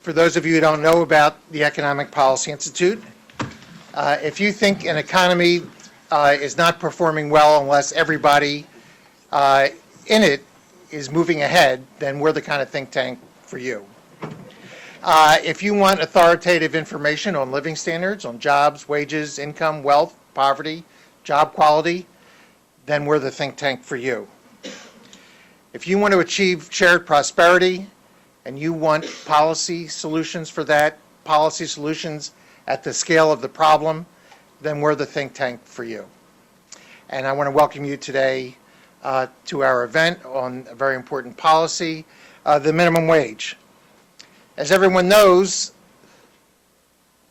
For those of you who don't know about the Economic Policy Institute, if you think an economy is not performing well unless everybody in it is moving ahead, then we're the kind of think tank for you. If you want authoritative information on living standards, on jobs, wages, income, wealth, poverty, job quality, then we're the think tank for you. If you want to achieve shared prosperity and you want policy solutions for that, policy solutions at the scale of the problem, then we're the think tank for you. And I want to welcome you today to our event on a very important policy, the minimum wage. As everyone knows,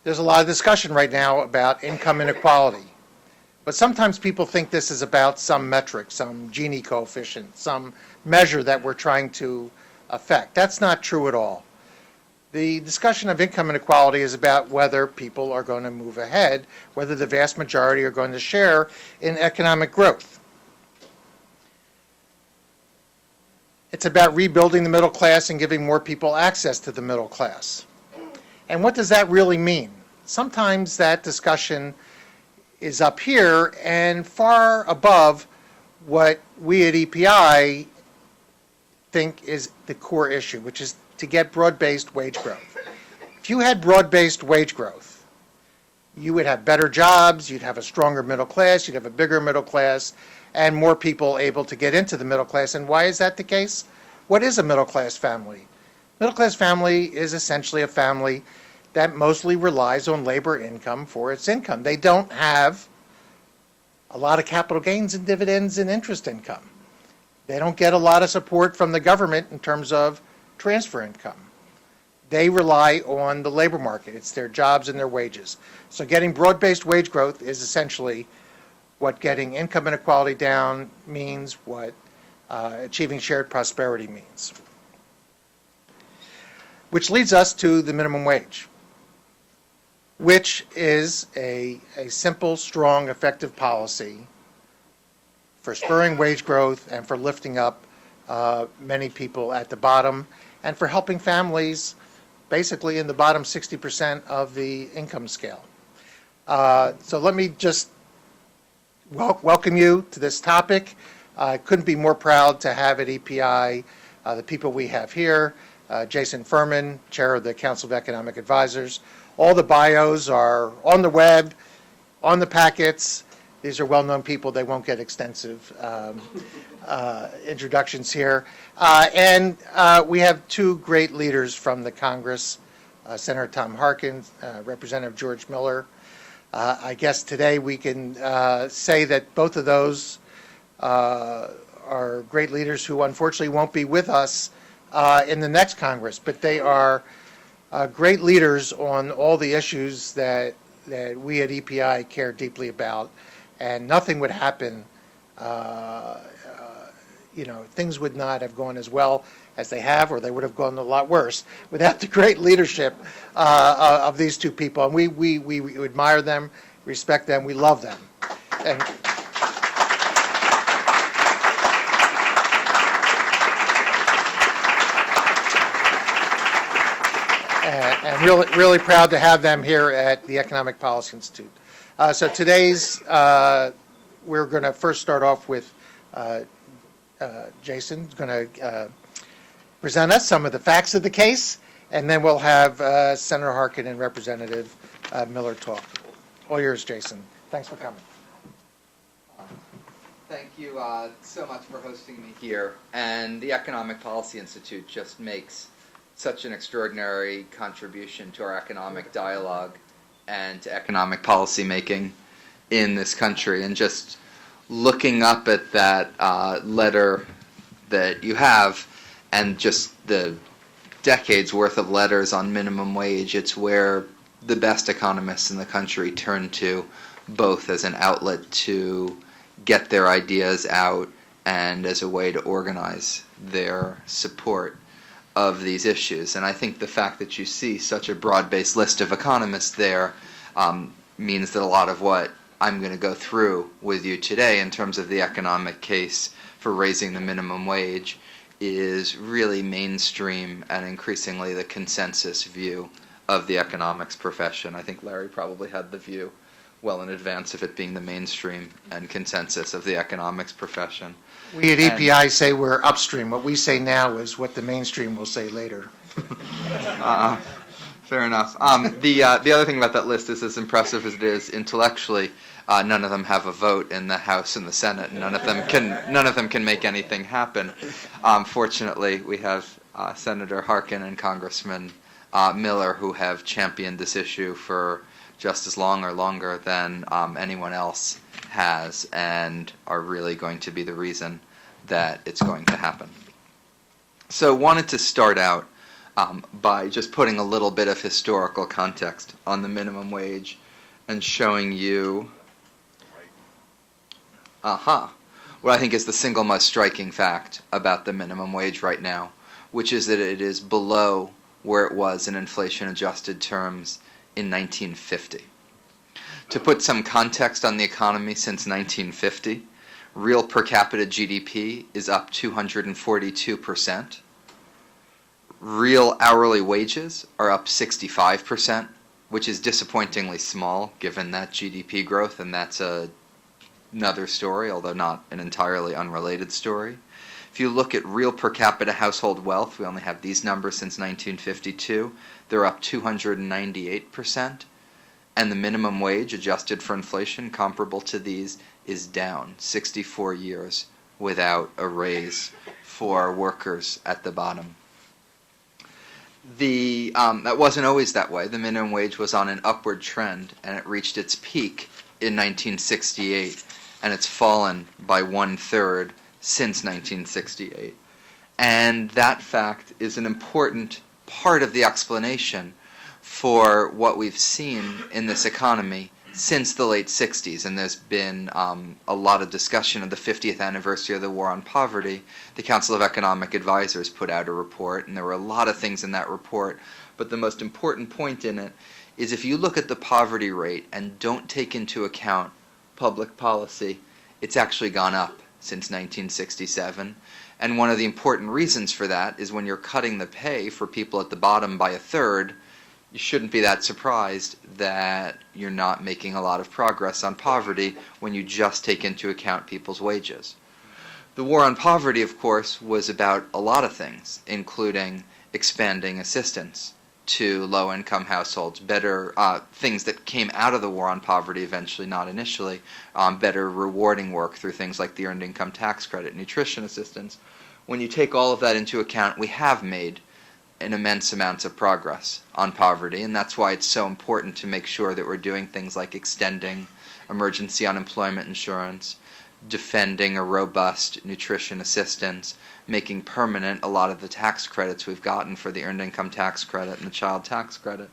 there's a lot of discussion right now about income inequality. But sometimes people think this is about some metric, some Gini coefficient, some measure that we're trying to affect. That's not true at all. The discussion of income inequality is about whether people are going to move ahead, whether the vast majority are going to share in economic growth. It's about rebuilding the middle class and giving more people access to the middle class. And what does that really mean? Sometimes that discussion is up here and far above what we at EPI think is the core issue, which is to get broad-based wage growth. If you had broad-based wage growth, you would have better jobs, you'd have a stronger middle class, you'd have a bigger middle class, and more people able to get into the middle class. And why is that the case? What is a middle class family? Middle class family is essentially a family that mostly relies on labor income for its income. They don't have a lot of capital gains and dividends and interest income. They don't get a lot of support from the government in terms of transfer income. They rely on the labor market. It's their jobs and their wages. So getting broad-based wage growth is essentially what getting income inequality down means, what achieving shared prosperity means. Which leads us to the minimum wage, which is a simple, strong, effective policy for spurring wage growth and for lifting up many people at the bottom and for helping families basically in the bottom 60% of the income scale. So let me just welcome you to this topic. I couldn't be more proud to have at EPI the people we have here. Jason Furman, chair of the Council of Economic Advisors. All the bios are on the web, on the packets. These are well-known people. They won't get extensive introductions here. And we have two great leaders from the Congress, Senator Tom Harkin, Representative George Miller. I guess today we can say that both of those are great leaders who unfortunately won't be with us in the next Congress, but they are great leaders on all the issues that we at EPI care deeply about, and nothing would happen, things would not have gone as well as they have, or they would have gone a lot worse without the great leadership of these two people. And we admire them, respect them, we love them. And really proud to have them here at the Economic Policy Institute. So today's, we're going to first start off with Jason, who's going to present us some of the facts of the case, and then we'll have Senator Harkin and Representative Miller talk. All yours, Jason. Thanks for coming. Thank you so much for hosting me here. And the Economic Policy Institute just makes such an extraordinary contribution to our economic dialogue and to economic policy making in this country. And just looking up at that letter that you have and just the decades worth of letters on minimum wage, it's where the best economists in the country turn to, both as an outlet to get their ideas out and as a way to organize their support of these issues. And I think the fact that you see such a broad-based list of economists there means that a lot of what I'm going to go through with you today in terms of the economic case for raising the minimum wage is really mainstream and increasingly the consensus view of the economics profession. I think Larry probably had the view well in advance of it being the mainstream and consensus of the economics profession. We at And- EPI say we're upstream. What we say now is what the mainstream will say later. Fair enough. The other thing about that list is, as impressive as it is intellectually, none of them have a vote in the House and the Senate. None of them can make anything happen. Fortunately, we have Senator Harkin and Congressman Miller, who have championed this issue for just as long or longer than anyone else has, and are really going to be the reason that it's going to happen. So wanted to start out by just putting a little bit of historical context on the minimum wage and showing you what I think is the single most striking fact about the minimum wage right now, which is that it is below where it was in inflation-adjusted terms in 1950. To put some context on the economy since 1950, real per capita GDP is up 242%. Real hourly wages are up 65%, which is disappointingly small given that GDP growth, and that's another story, although not an entirely unrelated story. If you look at real per capita household wealth, we only have these numbers since 1952, they're up 298%, and the minimum wage, adjusted for inflation, comparable to these, is down 64 years without a raise for workers at the bottom. That wasn't always that way. The minimum wage was on an upward trend, and it reached its peak in 1968, and it's fallen by 1/3 since 1968. And that fact is an important part of the explanation for what we've seen in this economy since the late 60s, and there's been a lot of discussion of the 50th anniversary of the War on Poverty. The Council of Economic Advisors put out a report, and there were a lot of things in that report, but the most important point in it is if you look at the poverty rate and don't take into account public policy, it's actually gone up since 1967, and one of the important reasons for that is when you're cutting the pay for people at the bottom by 1/3, you shouldn't be that surprised that you're not making a lot of progress on poverty when you just take into account people's wages. The war on poverty, of course, was about a lot of things, including expanding assistance to low-income households, better things that came out of the war on poverty eventually, not initially, better rewarding work through things like the Earned Income Tax Credit, nutrition assistance. When you take all of that into account, we have made an immense amounts of progress on poverty, and that's why it's so important to make sure that we're doing things like extending emergency unemployment insurance, defending a robust nutrition assistance, making permanent a lot of the tax credits we've gotten for the Earned Income Tax Credit and the Child Tax Credit.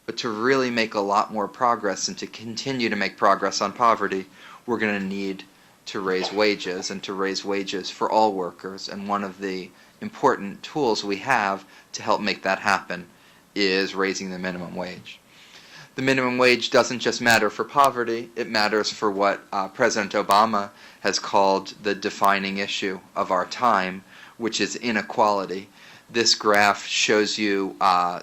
But to really make a lot more progress and to continue to make progress on poverty, we're going to need to raise wages, and to raise wages for all workers, and one of the important tools we have to help make that happen is raising the minimum wage. The minimum wage doesn't just matter for poverty, it matters for what President Obama has called the defining issue of our time, which is inequality. This graph shows you,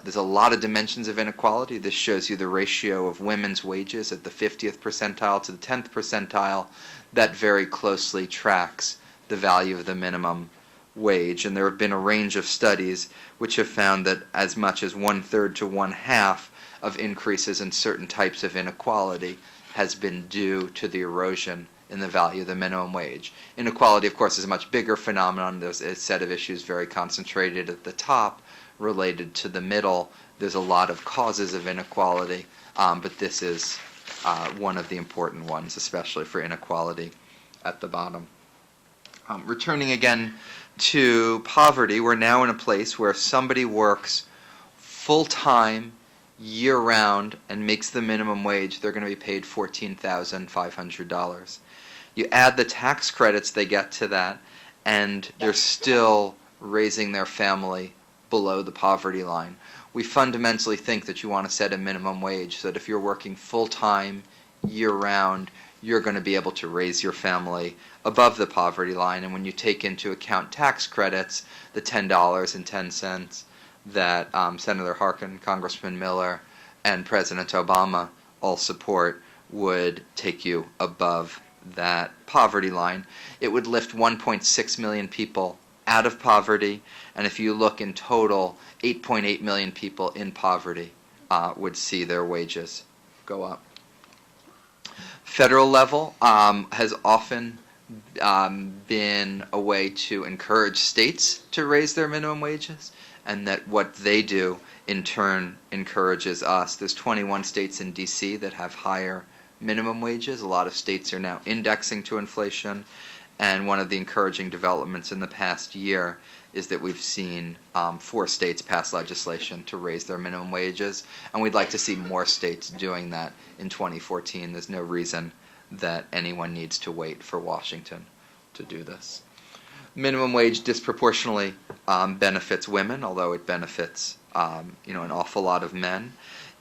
there's a lot of dimensions of inequality. This shows you the ratio of women's wages at the 50th percentile to the 10th percentile. That very closely tracks the value of the minimum wage, and there have been a range of studies which have found that as much as 1/3 to 1/2 of increases in certain types of inequality has been due to the erosion in the value of the minimum wage. Inequality, of course, is a much bigger phenomenon. There's a set of issues very concentrated at the top related to the middle. There's a lot of causes of inequality, but this is one of the important ones, especially for inequality at the bottom. Returning again to poverty, we're now in a place where somebody works full-time, year-round, and makes the minimum wage, they're going to be paid $14,500. You add the tax credits they get to that, and they're still raising their family below the poverty line. We fundamentally think that you want to set a minimum wage so that if you're working full-time, year-round, you're going to be able to raise your family above the poverty line. And when you take into account tax credits, the $10.10 that Senator Harkin, Congressman Miller, and President Obama all support would take you above that poverty line. It would lift 1.6 million people out of poverty, and if you look in total, 8.8 million people in poverty would see their wages go up. Federal level has often been a way to encourage states to raise their minimum wages, and that what they do in turn encourages us. There's 21 states in DC that have higher minimum wages. A lot of states are now indexing to inflation, and one of the encouraging developments in the past year is that we've seen 4 states pass legislation to raise their minimum wages, and we'd like to see more states doing that in 2014. There's no reason that anyone needs to wait for Washington to do this. Minimum wage disproportionately benefits women, although it benefits an awful lot of men.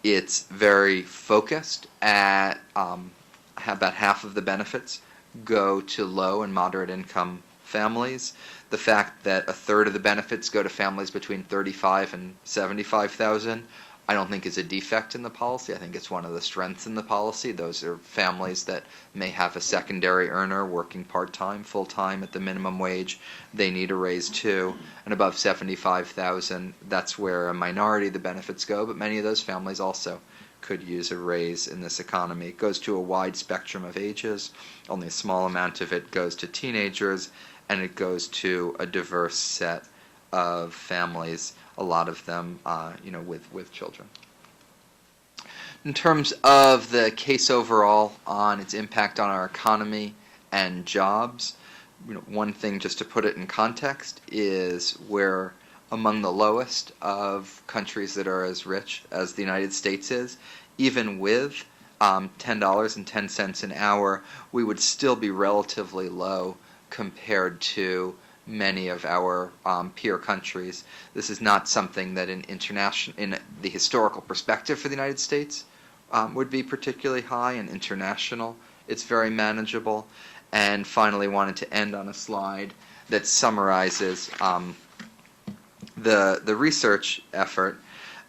It's very focused at about half of the benefits go to low and moderate income families. The fact that a third of the benefits go to families between 35 and 75,000, I don't think is a defect in the policy. I think it's one of the strengths in the policy. Those are families that may have a secondary earner working part-time, full-time at the minimum wage. They need a raise too. And above 75,000, that's where a minority of the benefits go, but many of those families also could use a raise in this economy. It goes to a wide spectrum of ages. Only a small amount of it goes to teenagers, and it goes to a diverse set of families, a lot of them with children. In terms of the case overall on its impact on our economy and jobs, one thing just to put it in context is we're among the lowest of countries that are as rich as the United States is. Even with $10.10 an hour, we would still be relatively low compared to many of our peer countries. This is not something that in the historical perspective for the United States would be particularly high. And international, it's very manageable. And finally, wanted to end on a slide that summarizes the research effort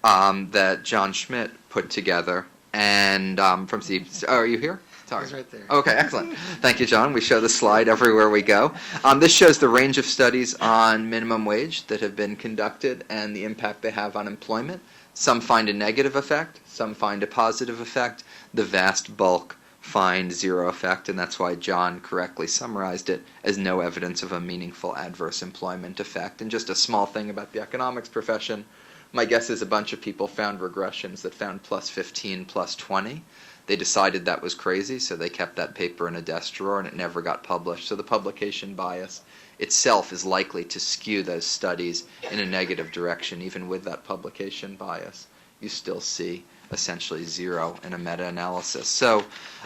that John Schmidt put together. And from Steve, are you here? Sorry. He's right there. Okay, excellent. Thank you, John. We show the slide everywhere we go. This shows the range of studies on minimum wage that have been conducted and the impact they have on employment. Some find a negative effect, some find a positive effect. The vast bulk find zero effect, and that's why John correctly summarized it as no evidence of a meaningful adverse employment effect. And just a small thing about the economics profession, my guess is a bunch of people found regressions that found plus 15, plus 20. They decided that was crazy, so they kept that paper in a desk drawer, and it never got published. So the publication bias itself is likely to skew those studies in a negative direction. Even with that publication bias, you still see essentially zero in a meta-analysis. So,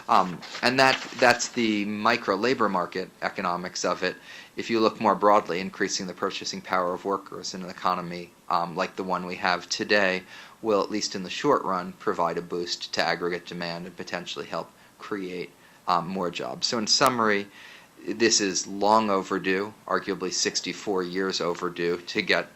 and that's the micro-labor market economics of it. If you look more broadly, increasing the purchasing power of workers in an economy like the one we have today will, at least in the short run, provide a boost to aggregate demand and potentially help create more jobs. So in summary, this is long overdue, arguably 64 years overdue, to get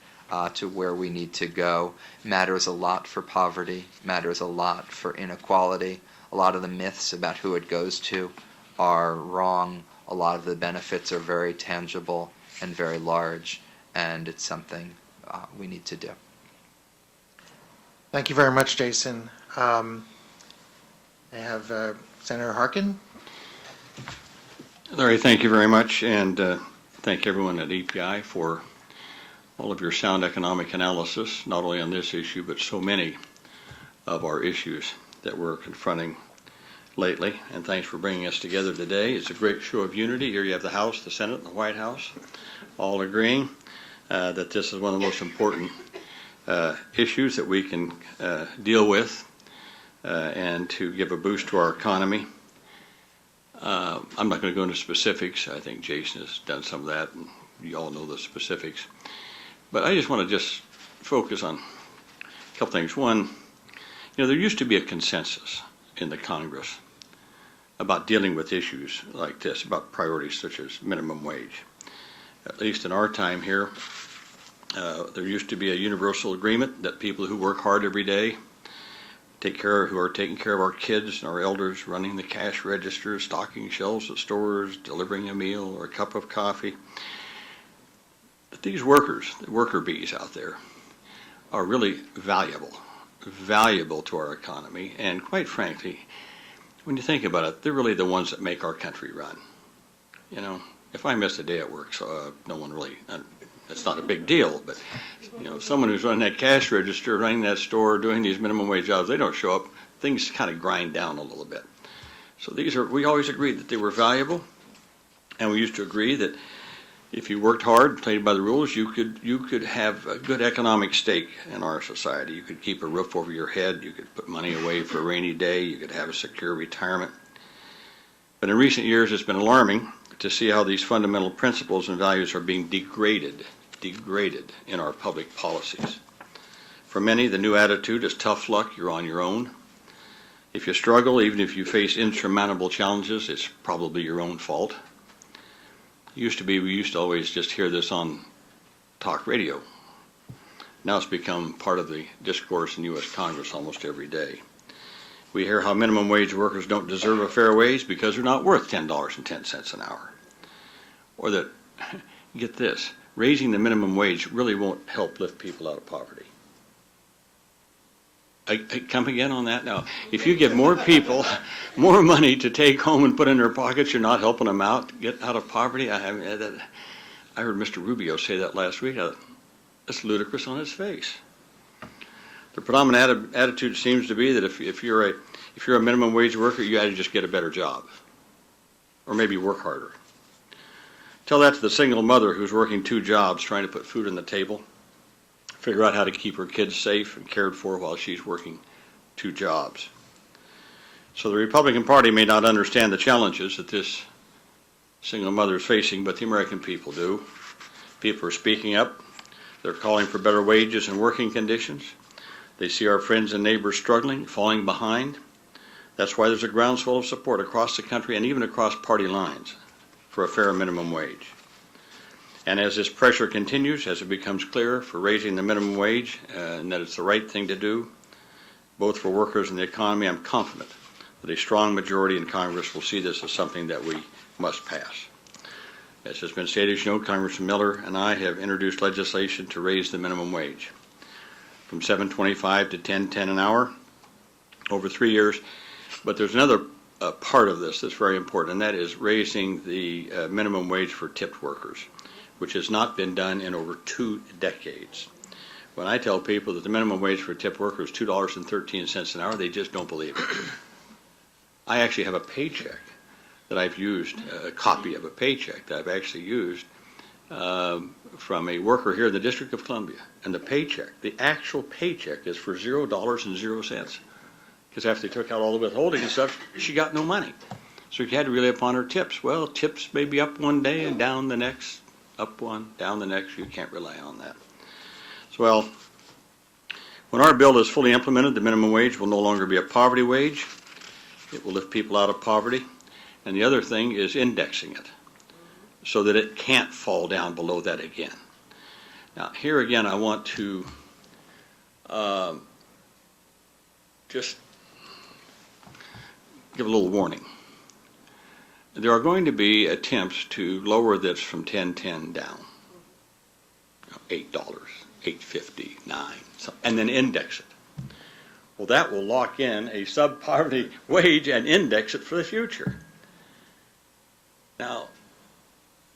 to where we need to go. Matters a lot for poverty, matters a lot for inequality. A lot of the myths about who it goes to are wrong. A lot of the benefits are very tangible and very large, and it's something we need to do. Thank you very much, Jason. I have Senator Harkin. Larry, thank you very much, and thank everyone at EPI for all of your sound economic analysis, not only on this issue, but so many of our issues that we're confronting lately. And thanks for bringing us together today. It's a great show of unity. Here you have the House, the Senate, and the White House all agreeing that this is one of the most important issues that we can deal with and to give a boost to our economy. I'm not going to go into specifics. I think Jason has done some of that, and you all know the specifics. But I just want to just focus on a couple things. One, there used to be a consensus in the Congress about dealing with issues like this, about priorities such as minimum wage. At least in our time here, there used to be a universal agreement that people who work hard every day, who are taking care of our kids and our elders, running the cash registers, stocking shelves at stores, delivering a meal or a cup of coffee, that these workers, the worker bees out there, are really valuable to our economy. And quite frankly, when you think about it, they're really the ones that make our country run. You know, if I miss a day at work, so no one really, it's not a big deal, but you know, someone who's running that cash register, running that store, doing these minimum wage jobs, they don't show up, things kind of grind down a little bit. So we always agreed that they were valuable, and we used to agree that if you worked hard, played by the rules, you could have a good economic stake in our society. You could keep a roof over your head, you could put money away for a rainy day, you could have a secure retirement. But in recent years, it's been alarming to see how these fundamental principles and values are being degraded in our public policies. For many, the new attitude is tough luck, you're on your own. If you struggle, even if you face insurmountable challenges, it's probably your own fault. We used to always just hear this on talk radio. Now it's become part of the discourse in U.S. Congress almost every day. We hear how minimum wage workers don't deserve a fair wage because they're not worth $10.10 an hour. Or that, get this, raising the minimum wage really won't help lift people out of poverty. I come again on that now. If you give more people more money to take home and put in their pockets, you're not helping them out, get out of poverty. I heard Mr. Rubio say that last week. That's ludicrous on its face. The predominant attitude seems to be that if you're a minimum wage worker, you got to just get a better job, or maybe work harder. Tell that to the single mother who's working 2 jobs trying to put food on the table, figure out how to keep her kids safe and cared for while she's working 2 jobs. So the Republican Party may not understand the challenges that this single mother is facing, but the American people do. People are speaking up. They're calling for better wages and working conditions. They see our friends and neighbors struggling, falling behind. That's why there's a groundswell of support across the country and even across party lines for a fair minimum wage. And as this pressure continues, as it becomes clear for raising the minimum wage and that it's the right thing to do, both for workers and the economy, I'm confident that a strong majority in Congress will see this as something that we must pass. As has been stated, as you know, Congressman Miller and I have introduced legislation to raise the minimum wage from $7.25 to $10.10 an hour over 3 years. But there's another part of this that's very important, and that is raising the minimum wage for tipped workers, which has not been done in over 2 decades. When I tell people that the minimum wage for a tipped worker is $2.13 an hour, they just don't believe it. I actually have a paycheck that I've used, a copy of a paycheck that I've actually used from a worker here in the District of Columbia. And the actual paycheck is for $0.00. Because after they took out all the withholding and stuff, she got no money. So she had to rely upon her tips. Well, tips may be up one day and down the next, up one, down the next. You can't rely on that. So, well, when our bill is fully implemented, the minimum wage will no longer be a poverty wage. It will lift people out of poverty. And the other thing is indexing it so that it can't fall down below that again. Now, here again, I want to just give a little warning. There are going to be attempts to lower this from $10.10 down, $8, $8.50, $9, and then index it. Well, that will lock in a sub-poverty wage and index it for the future. Now,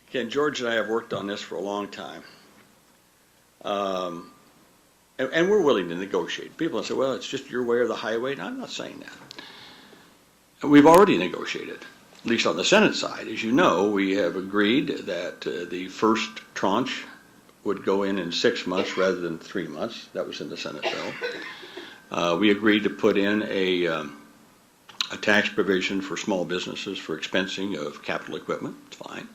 again, George and I have worked on this for a long time. And we're willing to negotiate. People say, well, it's just your way or the highway. No, I'm not saying that. And we've already negotiated, at least on the Senate side. As you know, we have agreed that the first tranche would go in 6 months rather than 3 months. That was in the Senate bill. We agreed to put in a tax provision for small businesses for expensing of capital equipment. It's fine.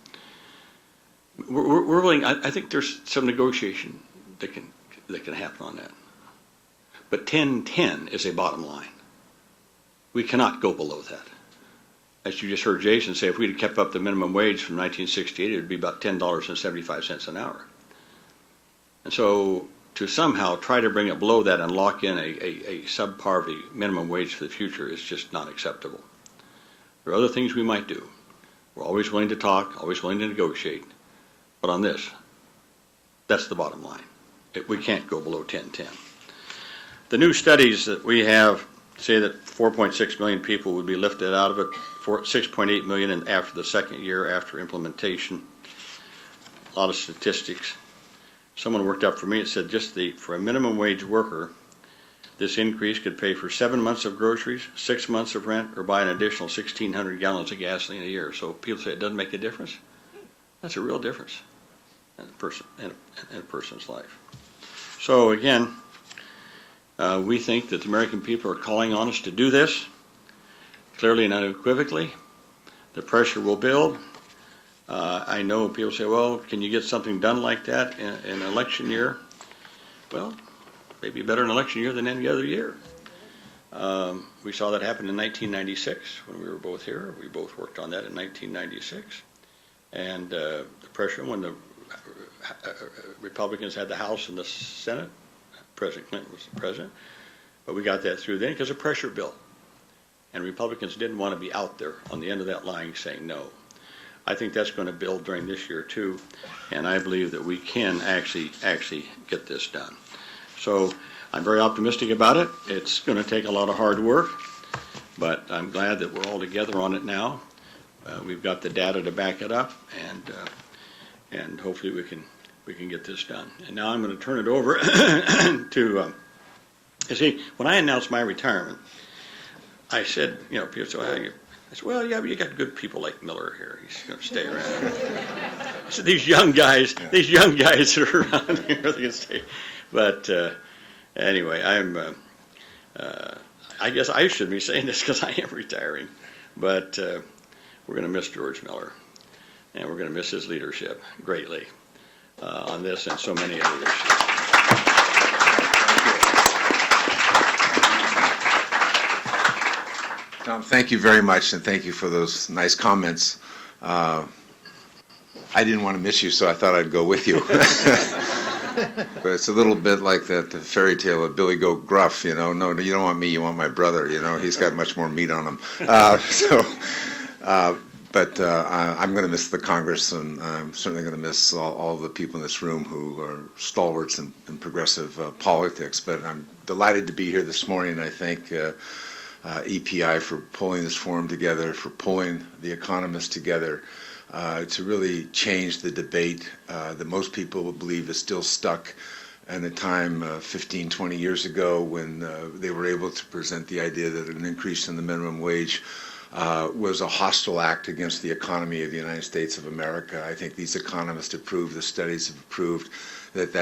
We're willing. I think there's some negotiation that can happen on that. But 10.10 is a bottom line. We cannot go below that. as you just heard Jason say, if we'd have kept up the minimum wage from 1968, it would be about $10.75 an hour. And so to somehow try to bring it below that and lock in a subpar minimum wage for the future is just not acceptable. There are other things we might do. We're always willing to talk, always willing to negotiate. But on this, that's the bottom line. We can't go below 1010. The new studies that we have say that 4.6 million people would be lifted out of it, 6.8 million after the second year after implementation. A lot of statistics. Someone worked up for me, it said for a minimum wage worker, this increase could pay for 7 months of groceries, 6 months of rent, or buy an additional 1,600 gallons of gasoline a year. So people say it doesn't make a difference. That's a real difference in a person's life. So again, we think that the American people are calling on us to do this, clearly and unequivocally. The pressure will build. I know people say, well, can you get something done like that in an election year? Well, maybe better an election year than any other year. We saw that happen in 1996 when we were both here. We both worked on that in 1996. And the pressure, when the Republicans had the House and the Senate, President Clinton was the president, but we got that through then because of pressure built. And Republicans didn't want to be out there on the end of that line saying no. I think that's going to build during this year too, and I believe that we can actually get this done. So I'm very optimistic about it. It's going to take a lot of hard work, but I'm glad that we're all together on it now. We've got the data to back it up, and hopefully we can get this done. And now I'm going to turn it over to. You see, when I announced my retirement, I said, people say, I said, well, yeah, but you got good people like Miller here. He's going to stay around. I said, these young guys that are around here, they're going to stay. But anyway, I guess I should be saying this because I am retiring. But we're going to miss George Miller, and we're going to miss his leadership greatly on this and so many other issues. Tom, thank you very much, and thank you for those nice comments. I didn't want to miss you, so I thought I'd go with you. But it's a little bit like the fairy tale of Billy Goat Gruff, No, you don't want me, you want my brother, He's got much more meat on him. But I'm going to miss the Congress, and I'm certainly going to miss all the people in this room who are stalwarts in progressive politics. But I'm delighted to be here this morning. I thank EPI for pulling this forum together, for pulling the economists together to really change the debate that most people believe is still stuck in a time 15, 20 years ago when they were able to present the idea that an increase in the minimum wage was a hostile act against the economy of the United States of America. I think these economists have proved, the studies have proved that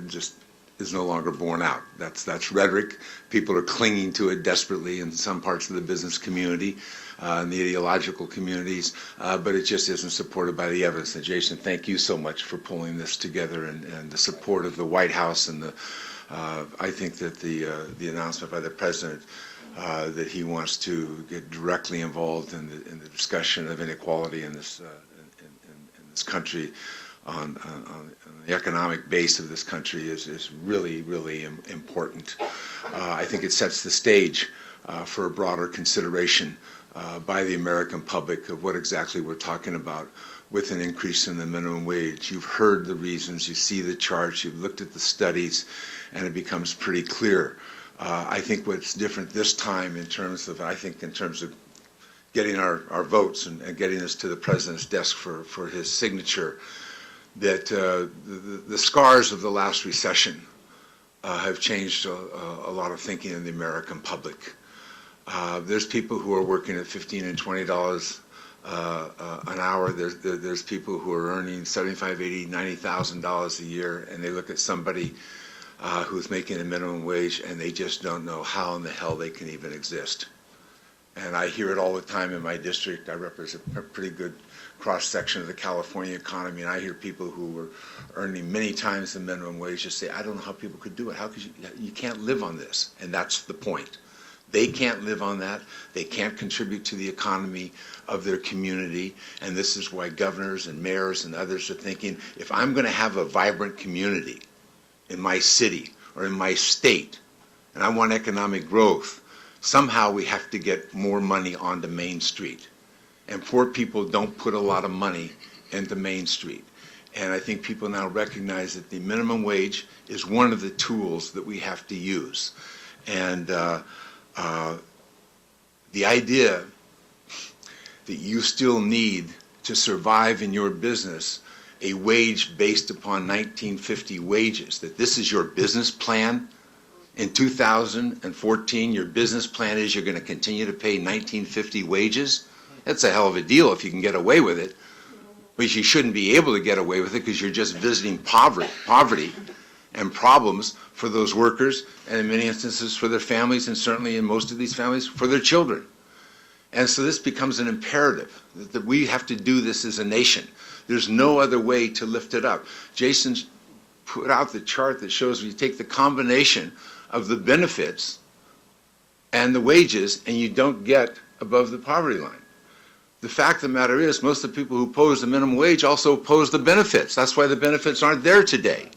just is no longer borne out. That's rhetoric. People are clinging to it desperately in some parts of the business community, and the ideological communities, but it just isn't supported by the evidence. And Jason, thank you so much for pulling this together and the support of the White House and I think that the announcement by the president that he wants to get directly involved in the discussion of inequality in this country on the economic base of this country is really, really important. I think it sets the stage for a broader consideration by the American public of what exactly we're talking about with an increase in the minimum wage. You've heard the reasons, you see the charts, you've looked at the studies, and it becomes pretty clear. I think what's different this time in terms of getting our votes and getting us to the president's desk for his signature, that the scars of the last recession have changed a lot of thinking in the American public. There's people who are working at $15 and $20 an hour. There's people who are earning $75,000, $80,000, $90,000 a year, and they look at somebody who's making a minimum wage, and they just don't know how in the hell they can even exist. And I hear it all the time in my district. I represent a pretty good cross-section of the California economy, and I hear people who are earning many times the minimum wage just say, I don't know how people could do it. How could you can't live on this. And that's the point. They can't live on that. They can't contribute to the economy of their community. And this is why governors and mayors and others are thinking, if I'm going to have a vibrant community in my city or in my state, and I want economic growth, somehow we have to get more money onto Main Street. And poor people don't put a lot of money into Main Street. And I think people now recognize that the minimum wage is one of the tools that we have to use. And the idea that you still need to survive in your business a wage based upon 1950 wages, that this is your business plan. In 2014, your business plan is you're going to continue to pay 1950 wages. That's a hell of a deal if you can get away with it. But you shouldn't be able to get away with it because you're just visiting poverty and problems for those workers, and in many instances for their families, and certainly in most of these families for their children. And so this becomes an imperative that we have to do this as a nation. There's no other way to lift it up. Jason put out the chart that shows you take the combination of the benefits and the wages, and you don't get above the poverty line. The fact of the matter is, most of the people who oppose the minimum wage also oppose the benefits. That's why the benefits aren't there today.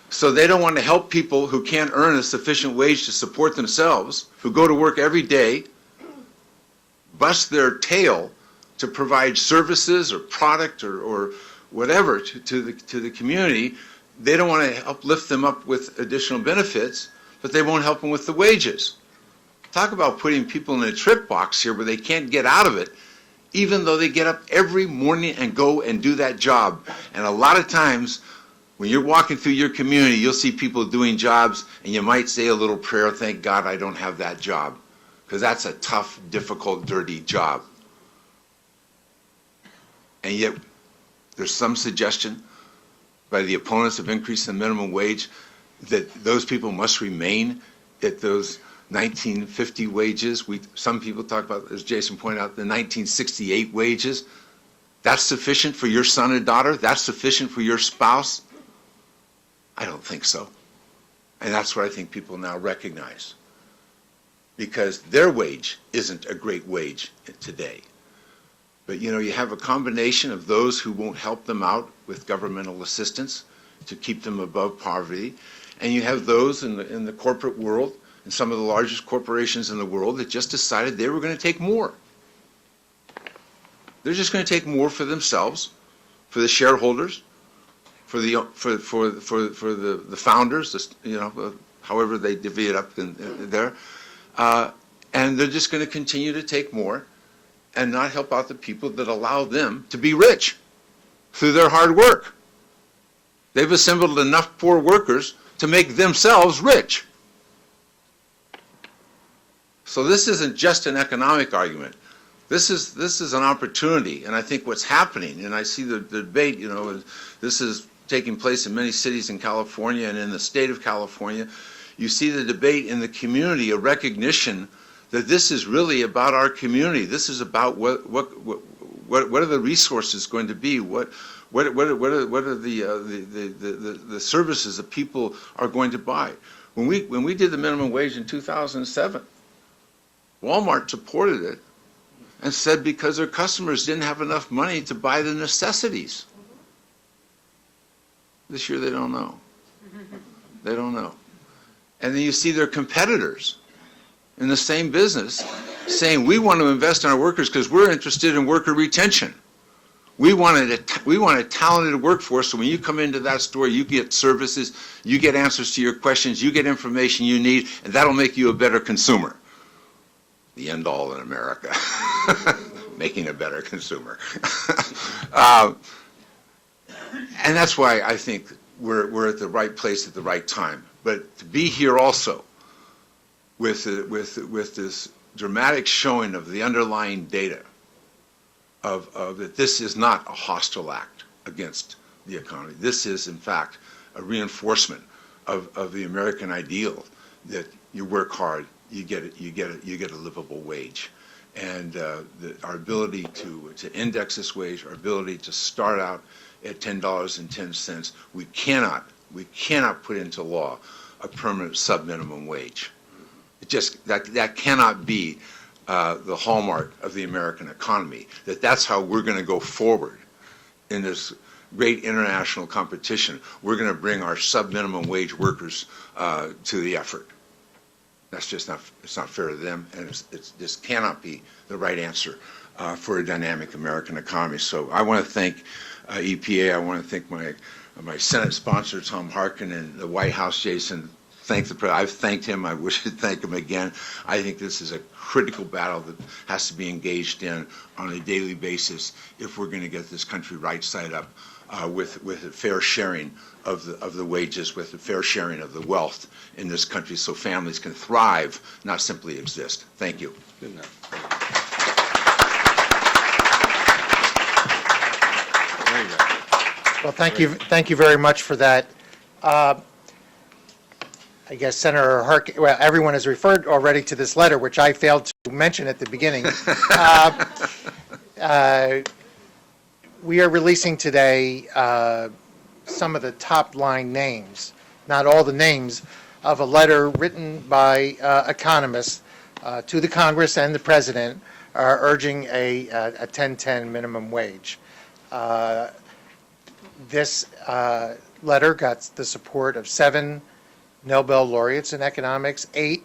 So they don't want to help people who can't earn a sufficient wage to support themselves, who go to work every day, bust their tail to provide services or product or whatever to the community. They don't want to help lift them up with additional benefits, but they won't help them with the wages. Talk about putting people in a trip box here where they can't get out of it, even though they get up every morning and go and do that job. And a lot of times, when you're walking through your community, you'll see people doing jobs, and you might say a little prayer, thank God I don't have that job, because that's a tough, difficult, dirty job. And yet, there's some suggestion by the opponents of increasing the minimum wage that those people must remain at those 1950 wages. Some people talk about, as Jason pointed out, the 1968 wages. That's sufficient for your son and daughter? That's sufficient for your spouse? I don't think so. And that's what I think people now recognize. Because their wage isn't a great wage today. But you have a combination of those who won't help them out with governmental assistance to keep them above poverty. And you have those in the corporate world, and some of the largest corporations in the world, that just decided they were going to take more. They're just going to take more for themselves, for the shareholders, for the founders, however they divvy it up in there, and they're just going to continue to take more and not help out the people that allow them to be rich through their hard work. They've assembled enough poor workers to make themselves rich. So this isn't just an economic argument. This is an opportunity, and I think what's happening, and I see the debate, this is taking place in many cities in California and in the state of California. You see the debate in the community, a recognition that this is really about our community. This is about what are the resources going to be? What are the services that people are going to buy? When we did the minimum wage in 2007, Walmart supported it and said because their customers didn't have enough money to buy the necessities. This year they don't know. They don't know. And then you see their competitors in the same business saying, we want to invest in our workers because we're interested in worker retention. We want a talented workforce, so when you come into that store, you get services, you get answers to your questions, you get information you need, and that'll make you a better consumer. The end all in America, making a better consumer. And that's why I think we're at the right place at the right time. But to be here also with this dramatic showing of the underlying data of that this is not a hostile act against the economy. This is, in fact, a reinforcement of the American ideal that you work hard, you get a livable wage. And our ability to index this wage, our ability to start out at $10.10, we cannot put into law a permanent sub-minimum wage. That cannot be the hallmark of the American economy, that's how we're going to go forward in this great international competition. We're going to bring our sub-minimum wage workers to the effort. That's just not, it's not fair to them, and it's just cannot be the right answer for a dynamic American economy. So I want to thank EPA. I want to thank my Senate sponsor, Tom Harkin, and the White House, Jason. Thank the president. I've thanked him. I wish to thank him again. I think this is a critical battle that has to be engaged in on a daily basis if we're going to get this country right side up with a fair sharing of the wages, with a fair sharing of the wealth in this country, so families can thrive, not simply exist. Thank you. Good enough. Very good. Well, thank you very much for that. I guess Senator Harkin, well, everyone has referred already to this letter, which I failed to mention at the beginning. We are releasing today some of the top line names, not all the names, of a letter written by economists to the Congress and the President urging a 10-10 minimum wage. This letter got the support of 7 Nobel laureates in economics, 8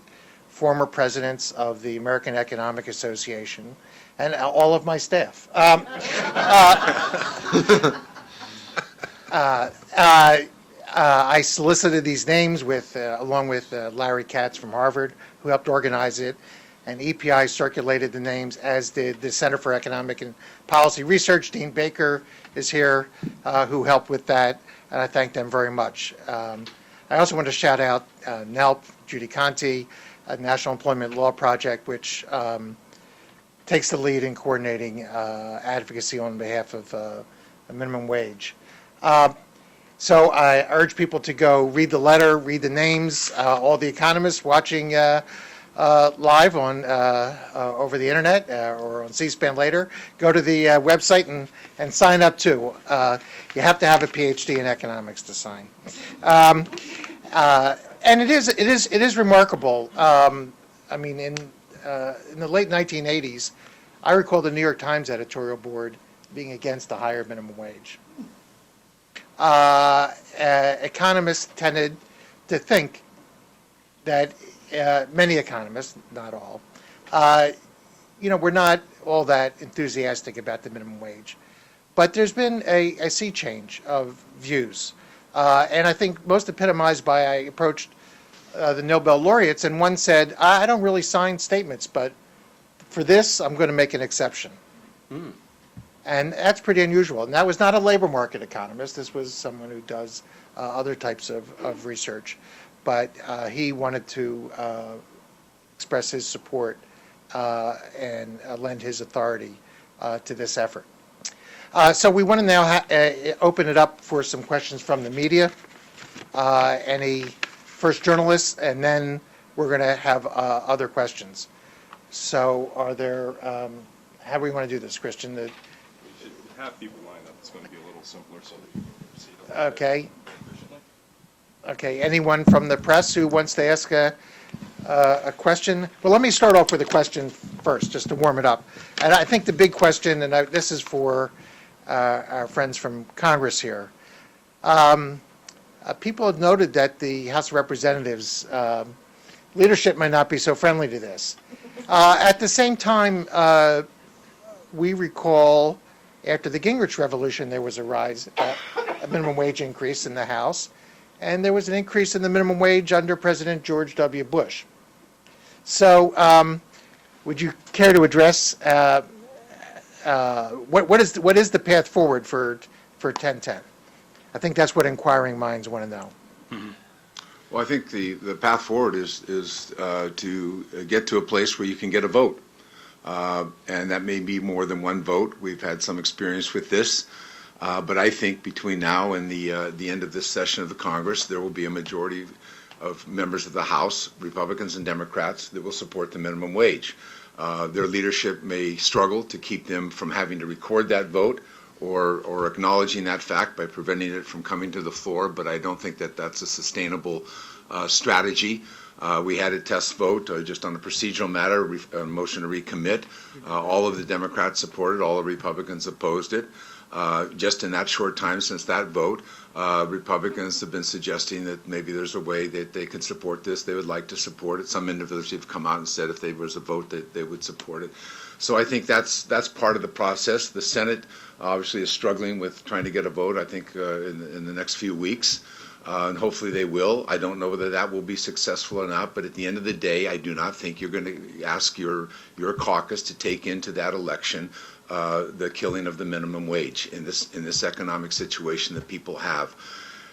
former presidents of the American Economic Association, and all of my staff. I solicited these names along with Larry Katz from Harvard, who helped organize it, and EPI circulated the names, as did the Center for Economic and Policy Research. Dean Baker is here, who helped with that, and I thank them very much. I also want to shout out NELP, Judy Conti, National Employment Law Project, which takes the lead in coordinating advocacy on behalf of a minimum wage. So I urge people to go read the letter, read the names. All the economists watching live on over the internet or on C-SPAN later, go to the website and sign up too. You have to have a PhD in economics to sign. And it is remarkable. I mean, in the late 1980s, I recall the New York Times editorial board being against a higher minimum wage. Economists tended to think that many economists, not all, we're not all that enthusiastic about the minimum wage. But there's been a sea change of views. And I think most epitomized by, I approached the Nobel laureates, and one said, I don't really sign statements, but for this, I'm going to make an exception. Mm. And that's pretty unusual. And that was not a labor market economist. This was someone who does other types of research. But he wanted to express his support and lend his authority to this effort. So we want to now open it up for some questions from the media. Any first journalists, and then we're going to have other questions. So are there, how do we want to do this, Christian? Have people lined up, it's going to be a little simpler so that you can proceed a little Okay. bit efficiently. Okay, anyone from the press who wants to ask a question? Well, let me start off with a question first, just to warm it up. And I think the big question, and this is for our friends from Congress here. People have noted that the House of Representatives leadership might not be so friendly to this. At the same time, we recall after the Gingrich Revolution, there was a rise, a minimum wage increase in the House, and there was an increase in the minimum wage under President George W. Bush. So would you care to address what is the path forward for 10-10? I think that's what inquiring minds want to know. Mm-hmm. Well, I think the path forward is to get to a place where you can get a vote. And that may be more than one vote. We've had some experience with this. But I think between now and the end of this session of the Congress, there will be a majority of members of the House, Republicans and Democrats, that will support the minimum wage. Their leadership may struggle to keep them from having to record that vote or acknowledging that fact by preventing it from coming to the floor, but I don't think that that's a sustainable strategy. We had a test vote just on a procedural matter, a motion to recommit. All of the Democrats supported, all the Republicans opposed it. Just in that short time since that vote, Republicans have been suggesting that maybe there's a way that they could support this. They would like to support it. Some individuals have come out and said if there was a vote that they would support it. So I think that's part of the process. The Senate obviously is struggling with trying to get a vote, I think, in the next few weeks. And hopefully they will. I don't know whether that will be successful or not, but at the end of the day, I do not think you're going to ask your caucus to take into that election the killing of the minimum wage in this economic situation that people have.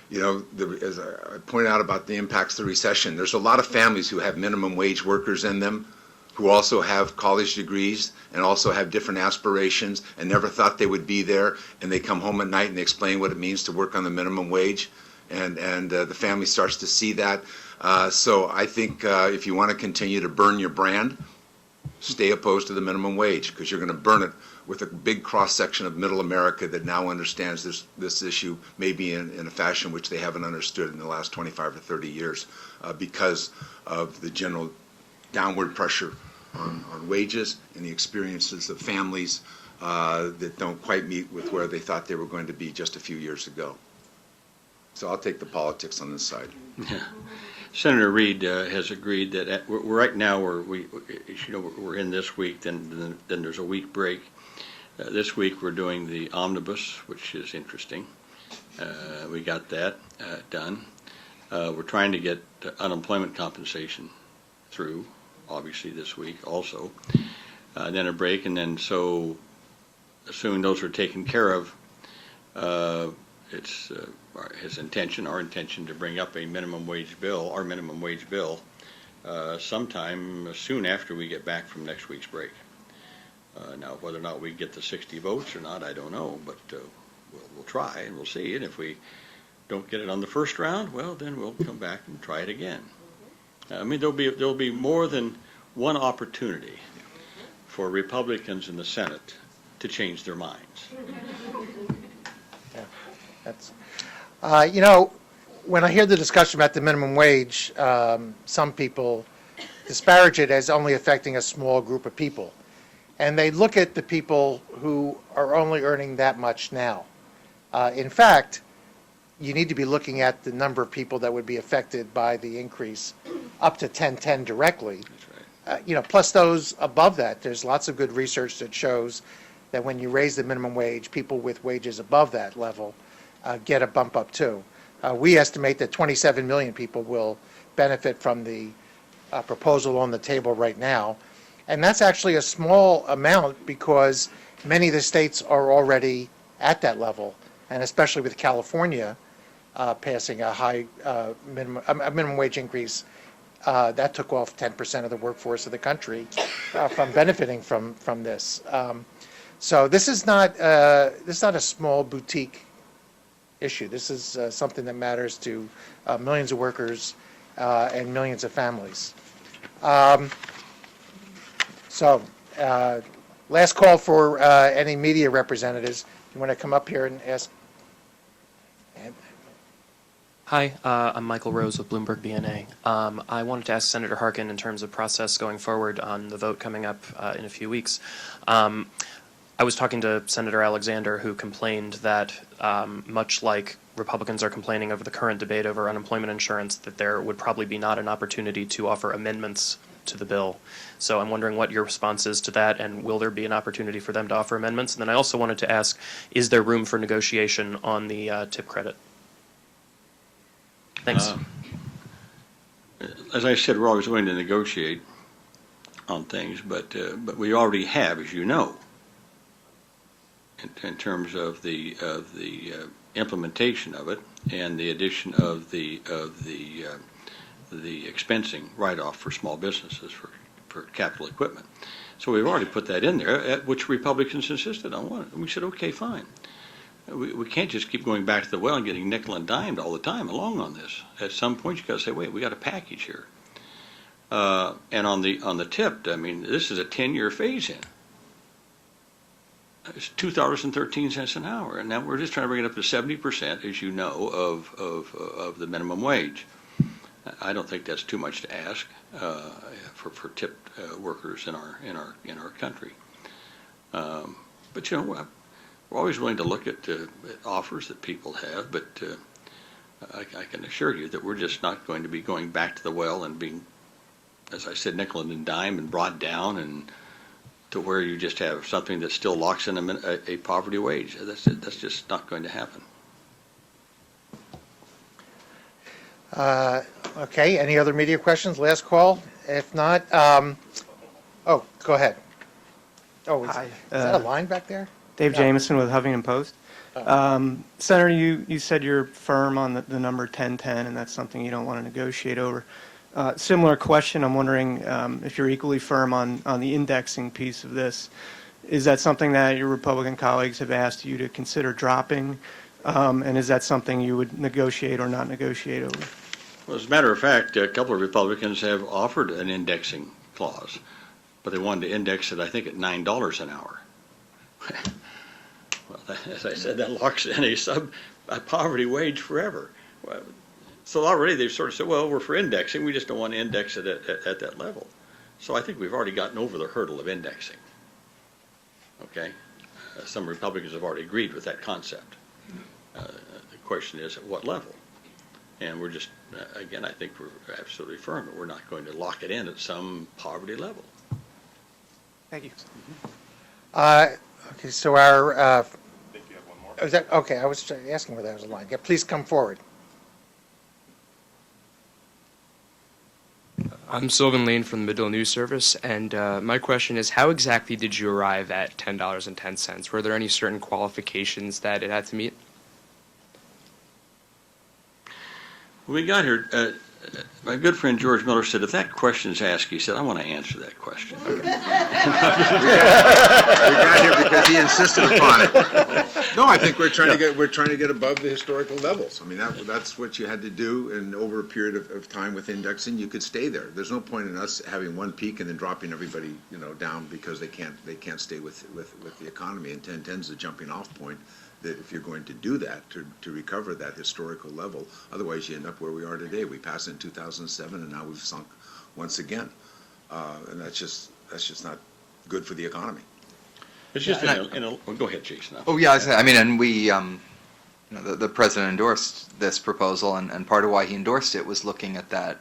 You know, as I pointed out about the impacts of the recession, there's a lot of families who have minimum wage workers in them, who also have college degrees and also have different aspirations and never thought they would be there, and they come home at night and they explain what it means to work on the minimum wage. And the family starts to see that. So I think if you want to continue to burn your brand, stay opposed to the minimum wage, because you're going to burn it with a big cross-section of middle America that now understands this issue maybe in a fashion which they haven't understood in the last 25 or 30 years because of the general downward pressure on wages and the experiences of families that don't quite meet with where they thought they were going to be just a few years ago. So I'll take the politics on this side. Senator Reid has agreed that right now we're in this week. Then there's a week break. This week we're doing the omnibus, which is interesting. We got that done. We're trying to get unemployment compensation through, obviously this week also. Then a break, and then so assuming those are taken care of, it's our intention to bring up our minimum wage bill, sometime soon after we get back from next week's break. Now, whether or not we get the 60 votes or not, I don't know, but we'll try and we'll see. And if we don't get it on the first round, well, then we'll come back and try it again. I mean, there'll be more than one opportunity for Republicans in the Senate to change their minds. That's, you know, when I hear the discussion about the minimum wage, some people disparage it as only affecting a small group of people. And they look at the people who are only earning that much now. In fact, you need to be looking at the number of people that would be affected by the increase up to 1010 directly. That's right. You know, plus those above that. There's lots of good research that shows that when you raise the minimum wage, people with wages above that level get a bump up too. We estimate that 27 million people will benefit from the proposal on the table right now. And that's actually a small amount because many of the states are already at that level. And especially with California passing a high minimum wage increase, that took off 10% of the workforce of the country from benefiting from this. So this is not a small boutique issue. This is something that matters to millions of workers and millions of families. So last call for any media representatives. You want to come up here and ask? Hi, I'm Michael Rose with Bloomberg BNA. I wanted to ask Senator Harkin in terms of process going forward on the vote coming up in a few weeks. I was talking to Senator Alexander, who complained that much like Republicans are complaining over the current debate over unemployment insurance, that there would probably be not an opportunity to offer amendments to the bill. So I'm wondering what your response is to that, and will there be an opportunity for them to offer amendments? And then I also wanted to ask, is there room for negotiation on the tip credit? Thanks. As I said, we're always willing to negotiate on things, but we already have, as you know, in terms of the implementation of it and the addition of the expensing write-off for small businesses for capital equipment. So we've already put that in there, which Republicans insisted on. And we said, okay, fine. We can't just keep going back to the well and getting nickel and dimed all the time along on this. At some point, you got to say, wait, we got a package here. And on the tip, I mean, this is a 10-year phase-in. It's $2.13 an hour, and now we're just trying to bring it up to 70%, as you know, of the minimum wage. I don't think that's too much to ask for tipped workers in our country. But you know, we're always willing to look at offers that people have, but I can assure you that we're just not going to be going back to the well and being, as I said, nickel and dime and brought down and to where you just have something that still locks in a poverty wage. That's just not going to happen. Okay, any other media questions? Last call? If not, oh, go ahead. Oh, Hi, is that a line back there? Dave No. Jamieson with Huffington Post. Senator, you said you're firm on the number 1010, and that's something you don't want to negotiate over. Similar question, I'm wondering if you're equally firm on the indexing piece of this. Is that something that your Republican colleagues have asked you to consider dropping? And is that something you would negotiate or not negotiate over? Well, as a matter of fact, a couple of Republicans have offered an indexing clause, but they wanted to index it, I think, at $9 an hour. Well, as I said, that locks in a poverty wage forever. Well, so already they've sort of said, well, we're for indexing, we just don't want to index it at that level. So I think we've already gotten over the hurdle of indexing. Okay? Some Republicans have already agreed with that concept. The question is, at what level? And we're just, again, I think we're absolutely firm that we're not going to lock it in at some poverty level. Thank you. Okay, so our, I think you have one more. is that, okay, I was asking whether that was a line. Yeah, please come forward. I'm Sylvan Lane from the Midville News Service, and my question is, how exactly did you arrive at $10.10? Were there any certain qualifications that it had to meet? When we got here, my good friend George Miller said, if that question's asked, he said, I want to answer that question. We got here because he insisted upon it. No, I think we're trying to get above the historical levels. I mean, that's what you had to do, and over a period of time with indexing, you could stay there. There's no point in us having one peak and then dropping everybody, down because they can't stay with the economy. And 1010 is a jumping off point. That if you're going to do that, to recover that historical level, otherwise you end up where we are today. We passed in 2007, and now we've sunk once again, and that's just not good for the economy. It's just well, go ahead, Jason. Oh, yeah, I mean, and we, the president endorsed this proposal, and part of why he endorsed it was looking at that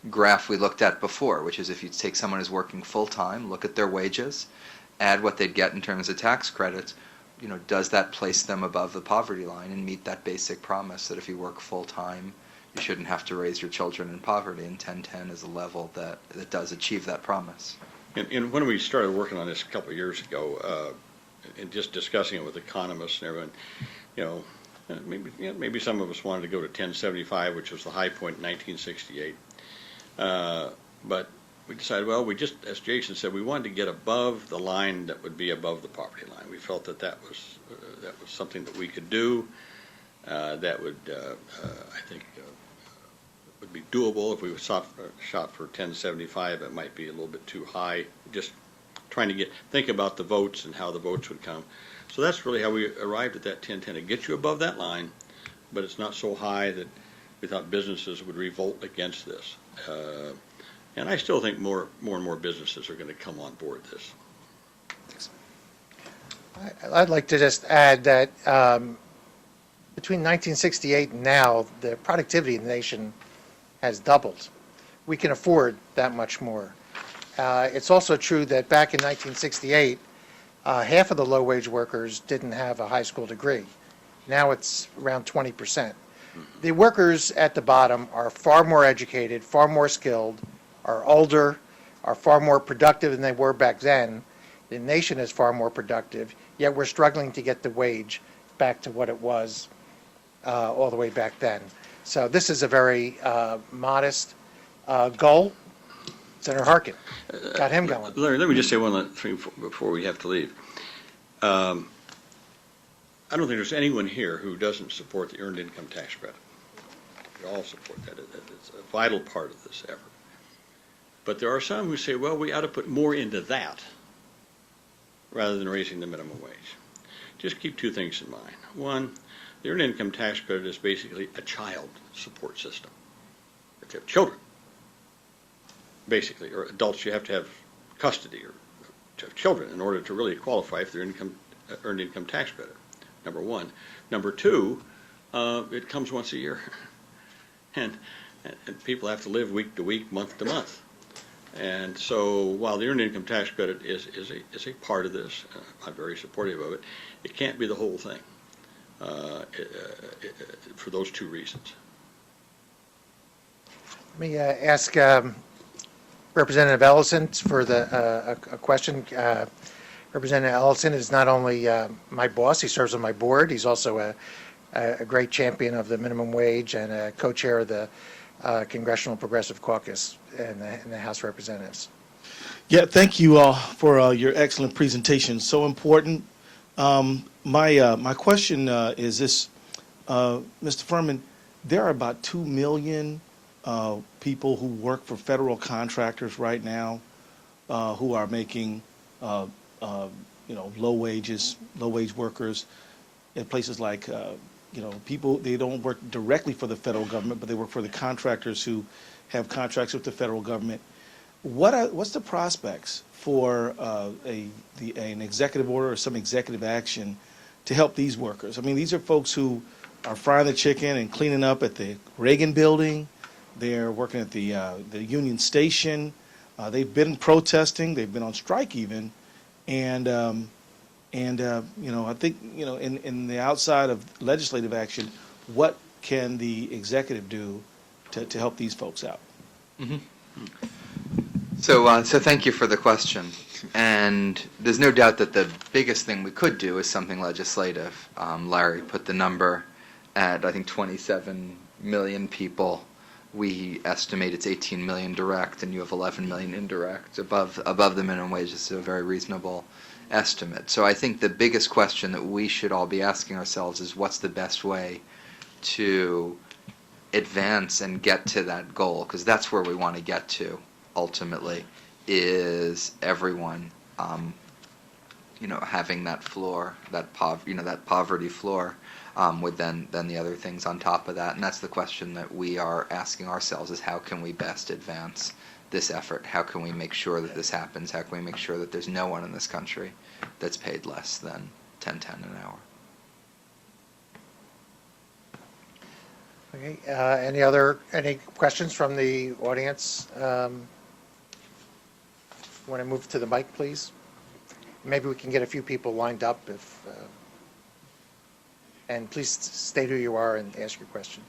graph we looked at before, which is if you take someone who's working full-time, look at their wages, add what they'd get in terms of tax credits, does that place them above the poverty line and meet that basic promise that if you work full-time, you shouldn't have to raise your children in poverty, and 1010 is a level that does achieve that promise. And when we started working on this a couple of years ago, and just discussing it with economists and everyone, maybe some of us wanted to go to 1075, which was the high point in 1968. But we decided, well, as Jason said, we wanted to get above the line that would be above the poverty line. We felt that was something that we could do. That would, I think, would be doable. If we shot for 1075, it might be a little bit too high. Just trying to think about the votes and how the votes would come. So that's really how we arrived at that 1010. It gets you above that line, but it's not so high that we thought businesses would revolt against this. And I still think more and more businesses are going to come on board this. I'd like to just add that between 1968 and now, the productivity of the nation has doubled. We can afford that much more. It's also true that back in 1968, half of the low-wage workers didn't have a high school degree. Now it's around 20%. The workers at the bottom are far more educated, far more skilled, are older, are far more productive than they were back then. The nation is far more productive, yet we're struggling to get the wage back to what it was all the way back then. So this is a very modest goal. Senator Harkin, got him going. Larry, let me just say one other thing before we have to leave. I don't think there's anyone here who doesn't support the Earned Income Tax Credit. We all support that. It's a vital part of this effort. But there are some who say, well, we ought to put more into that rather than raising the minimum wage. just keep two things in mind. One, the Earned Income Tax Credit is basically a child support system. If you have children, basically, or adults, you have to have custody or to have children in order to really qualify for the Earned Income Tax Credit, number one. Number two, it comes once a year. And people have to live week to week, month to month. And so while the Earned Income Tax Credit is a part of this, I'm very supportive of it, it can't be the whole thing for those two reasons. Let me ask Representative Ellison for a question. Representative Ellison is not only my boss, he serves on my board, he's also a great champion of the minimum wage and a co-chair of the Congressional Progressive Caucus in the House of Representatives. Yeah, thank you all for your excellent presentation. So important. My question is this, Mr. Furman. There are about 2 million people who work for federal contractors right now who are making low wage workers in places like people, they don't work directly for the federal government, but they work for the contractors who have contracts with the federal government. What's the prospects for an executive order or some executive action to help these workers? I mean, these are folks who are frying the chicken and cleaning up at the Reagan building. They're working at the Union Station. They've been protesting. They've been on strike even, and I think in the outside of legislative action, what can the executive do to help these folks out? Mm-hmm. So thank you for the question. And there's no doubt that the biggest thing we could do is something legislative. Larry put the number at, I think, 27 million people. We estimate it's 18 million direct, and you have 11 million indirect. Above the minimum wage is a very reasonable estimate. So I think the biggest question that we should all be asking ourselves is what's the best way to advance and get to that goal, because that's where we want to get to ultimately, is everyone having that floor, that poverty floor, with then the other things on top of that. And that's the question that we are asking ourselves, is how can we best advance this effort? How can we make sure that this happens? How can we make sure that there's no one in this country that's paid less than $10.10 an hour? Okay. Any questions from the audience? Want to move to the mic, please? Maybe we can get a few people lined up. And please state who you are and ask your question.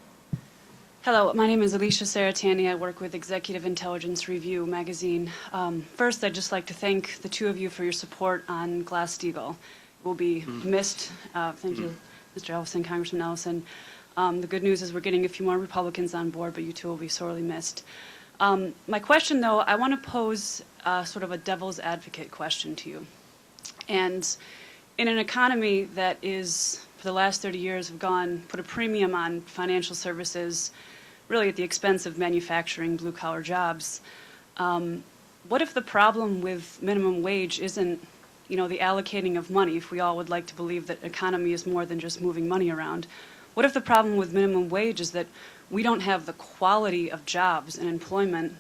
Hello, my name is Alicia Saratani. I work with Executive Intelligence Review magazine. First, I'd just like to thank the two of you for your support on Glass-Steagall. It will be missed. Thank you, Mr. Ellison, Congressman Ellison. The good news is we're getting a few more Republicans on board, but you two will be sorely missed. My question, though, I want to pose sort of a devil's advocate question to you. And in an economy that is, for the last 30 years, have put a premium on financial services, really at the expense of manufacturing, blue-collar jobs, what if the problem with minimum wage isn't, the allocating of money, if we all would like to believe that economy is more than just moving money around? What if the problem with minimum wage is that we don't have the quality of jobs and employment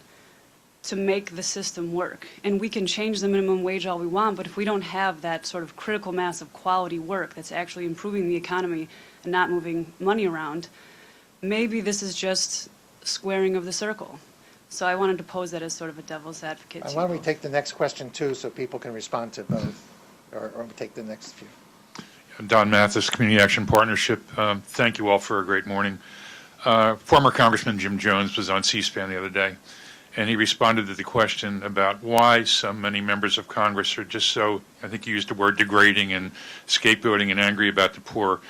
to make the system work? And we can change the minimum wage all we want, but if we don't have that sort of critical mass of quality work that's actually improving the economy and not moving money around, maybe this is just squaring of the circle. So I wanted to pose that as sort of a devil's advocate to you. Why don't we take the next question, too, so people can respond to both, or take the next few. Don Mathis, Community Action Partnership. Thank you all for a great morning. Former Congressman Jim Jones was on C-SPAN the other day, and he responded to the question about why so many members of Congress are just so, I think he used the word degrading and scapegoating and angry about the poor.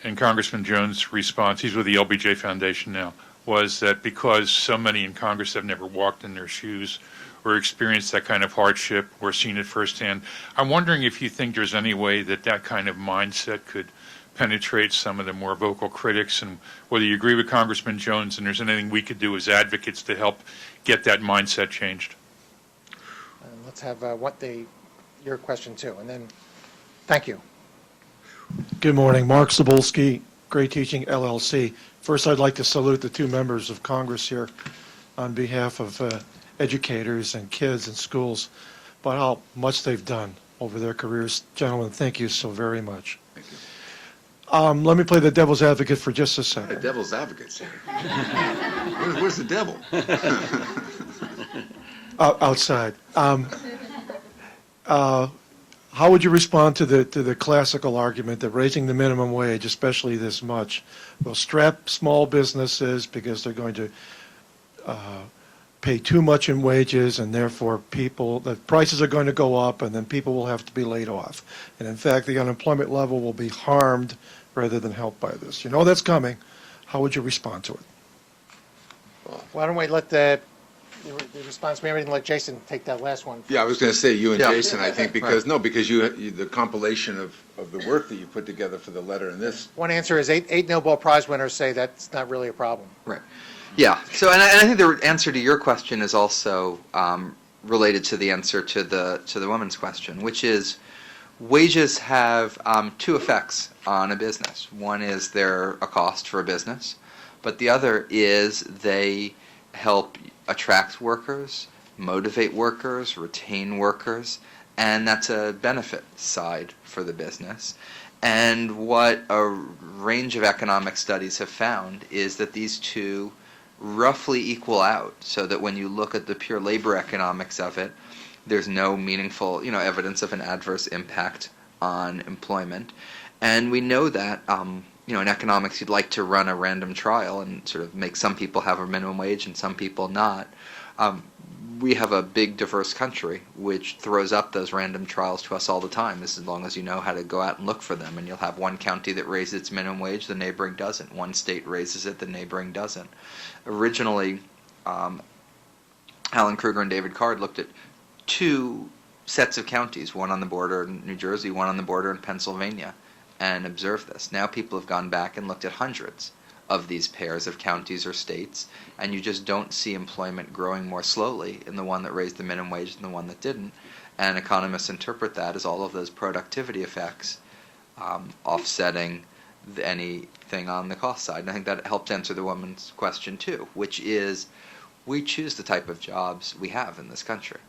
And Congressman Jones' response, he's with the LBJ Foundation now, was that because so many in Congress have never walked in their shoes or experienced that kind of hardship or seen it firsthand. I'm wondering if you think there's any way that that kind of mindset could penetrate some of the more vocal critics, and whether you agree with Congressman Jones and there's anything we could do as advocates to help get that mindset changed. Let's have your question, too, and then thank you. Good morning. Mark Cebulski, Great Teaching LLC. First, I'd like to salute the two members of Congress here on behalf of educators and kids and schools, about how much they've done over their careers. Gentlemen, thank you so very much. Thank you. Let me play the devil's advocate for just a The second. devil's advocates here. Where's the devil? Outside. How would you respond to the classical argument that raising the minimum wage, especially this much, will strap small businesses because they're going to pay too much in wages, and therefore the prices are going to go up, and then people will have to be laid off. And in fact, the unemployment level will be harmed rather than helped by this. You know that's coming. How would you respond to it? Why don't we let the response, maybe let Jason take that last one. Yeah, I was going to say you and Yeah. Jason, I think, because the compilation of the work that you put together for the letter and this. One answer is eight Nobel Prize winners say that's not really a problem. Right. Yeah. So, and I think the answer to your question is also related to the answer to the woman's question, which is wages have two effects on a business. One is they're a cost for a business, but the other is they help attract workers, motivate workers, retain workers, and that's a benefit side for the business. And what a range of economic studies have found is that these two roughly equal out, so that when you look at the pure labor economics of it, there's no meaningful, evidence of an adverse impact on employment. And we know that, in economics, you'd like to run a random trial and sort of make some people have a minimum wage and some people not. We have a big, diverse country which throws up those random trials to us all the time, as long as you know how to go out and look for them. And you'll have one county that raises its minimum wage, the neighboring doesn't. One state raises it, the neighboring doesn't. Originally, Alan Kruger and David Card looked at two sets of counties, one on the border in New Jersey, one on the border in Pennsylvania, and observed this. Now people have gone back and looked at hundreds of these pairs of counties or states, and you just don't see employment growing more slowly in the one that raised the minimum wage than the one that didn't. And economists interpret that as all of those productivity effects offsetting anything on the cost side. And I think that helps answer the woman's question too, which is we choose the type of jobs we have in this country.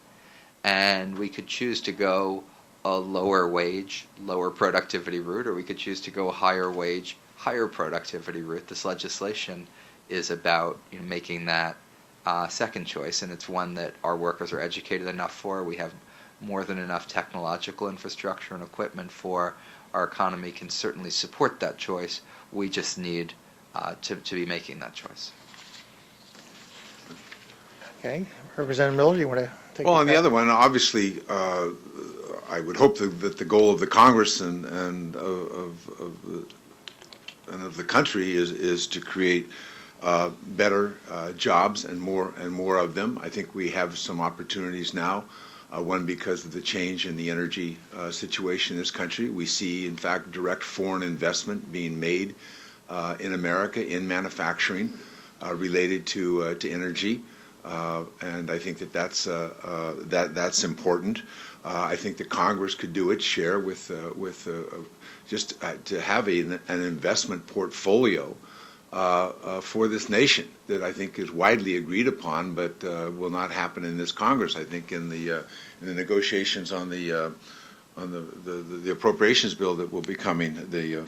And we could choose to go a lower wage, lower productivity route, or we could choose to go a higher wage, higher productivity route. This legislation is about making that second choice, and it's one that our workers are educated enough for. We have more than enough technological infrastructure and equipment for. Our economy can certainly support that choice. We just need to be making that choice. Okay, Representative Miller, do you want to take Well, it on the back? other one, obviously, I would hope that the goal of the Congress and of the country is to create better jobs and more of them. I think we have some opportunities now. One, because of the change in the energy situation in this country. We see, in fact, direct foreign investment being made in America in manufacturing related to energy. And I think that's important. I think that Congress could do its share with just to have an investment portfolio for this nation that I think is widely agreed upon, but will not happen in this Congress. I think in the negotiations on the appropriations bill that will be coming, the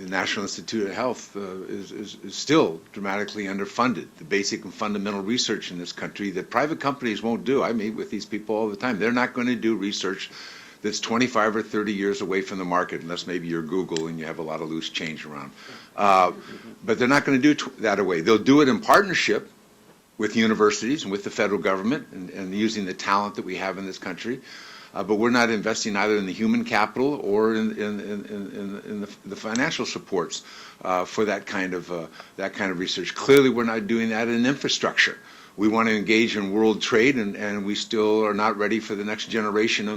National Institute of Health is still dramatically underfunded. The basic and fundamental research in this country that private companies won't do. I meet with these people all the time. They're not going to do research that's 25 or 30 years away from the market, unless maybe you're Google and you have a lot of loose change around. But they're not going to do that away. They'll do it in partnership with universities and with the federal government and using the talent that we have in this country. But we're not investing either in the human capital or in the financial supports for that kind of research. Clearly, we're not doing that in infrastructure. We want to engage in world trade, and we still are not ready for the next generation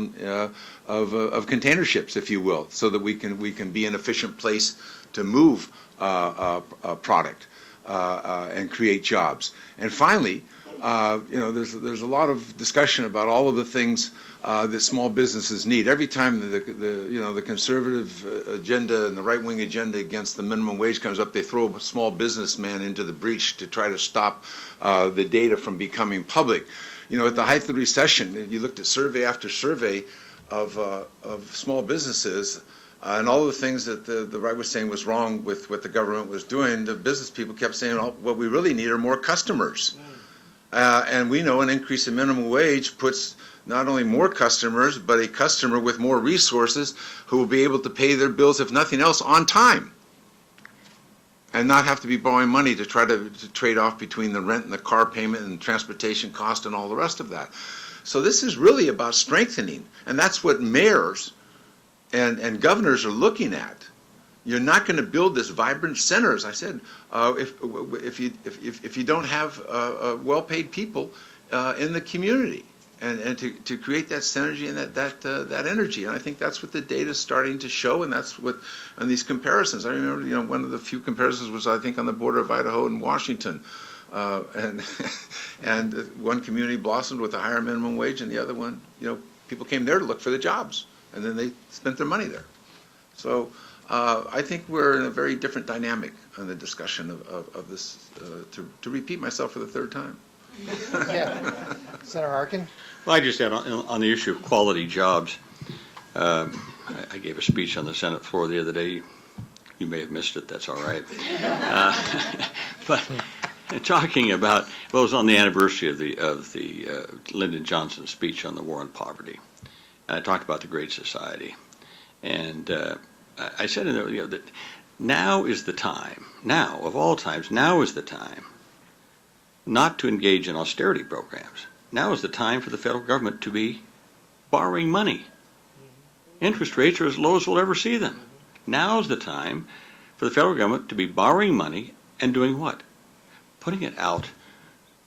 of container ships, if you will, so that we can be an efficient place to move product and create jobs. And finally, there's a lot of discussion about all of the things that small businesses need. Every time the conservative agenda and the right-wing agenda against the minimum wage comes up, they throw a small businessman into the breach to try to stop the data from becoming public. At the height of the recession, you looked at survey after survey of small businesses, and all the things that the right was saying was wrong with what the government was doing. The business people kept saying, oh, what we really need are more customers. And we know an increase in minimum wage puts not only more customers, but a customer with more resources who will be able to pay their bills, if nothing else, on time, and not have to be borrowing money to try to trade off between the rent and the car payment and transportation cost and all the rest of that. So this is really about strengthening, and that's what mayors and governors are looking at. You're not going to build this vibrant center, as I said, if you don't have well-paid people in the community, and to create that synergy and that energy. And I think that's what the data is starting to show, and that's what on these comparisons. I remember, one of the few comparisons was, I think, on the border of Idaho and Washington, and one community blossomed with a higher minimum wage, and the other one, people came there to look for the jobs, and then they spent their money there. So I think we're in a very different dynamic on the discussion of this, to repeat myself for the third time. Yeah. Senator Harkin? Well, I just had on the issue of quality jobs, I gave a speech on the Senate floor the other day. You may have missed it, that's all right. But talking about, well, it was on the anniversary of the Lyndon Johnson speech on the war on poverty. And I talked about the Great Society. And I said in there, that now is the time, now, of all times, now is the time not to engage in austerity programs. Now is the time for the federal government to be borrowing money. Interest rates are as low as we'll ever see them. Now is the time for the federal government to be borrowing money and doing what? Putting it out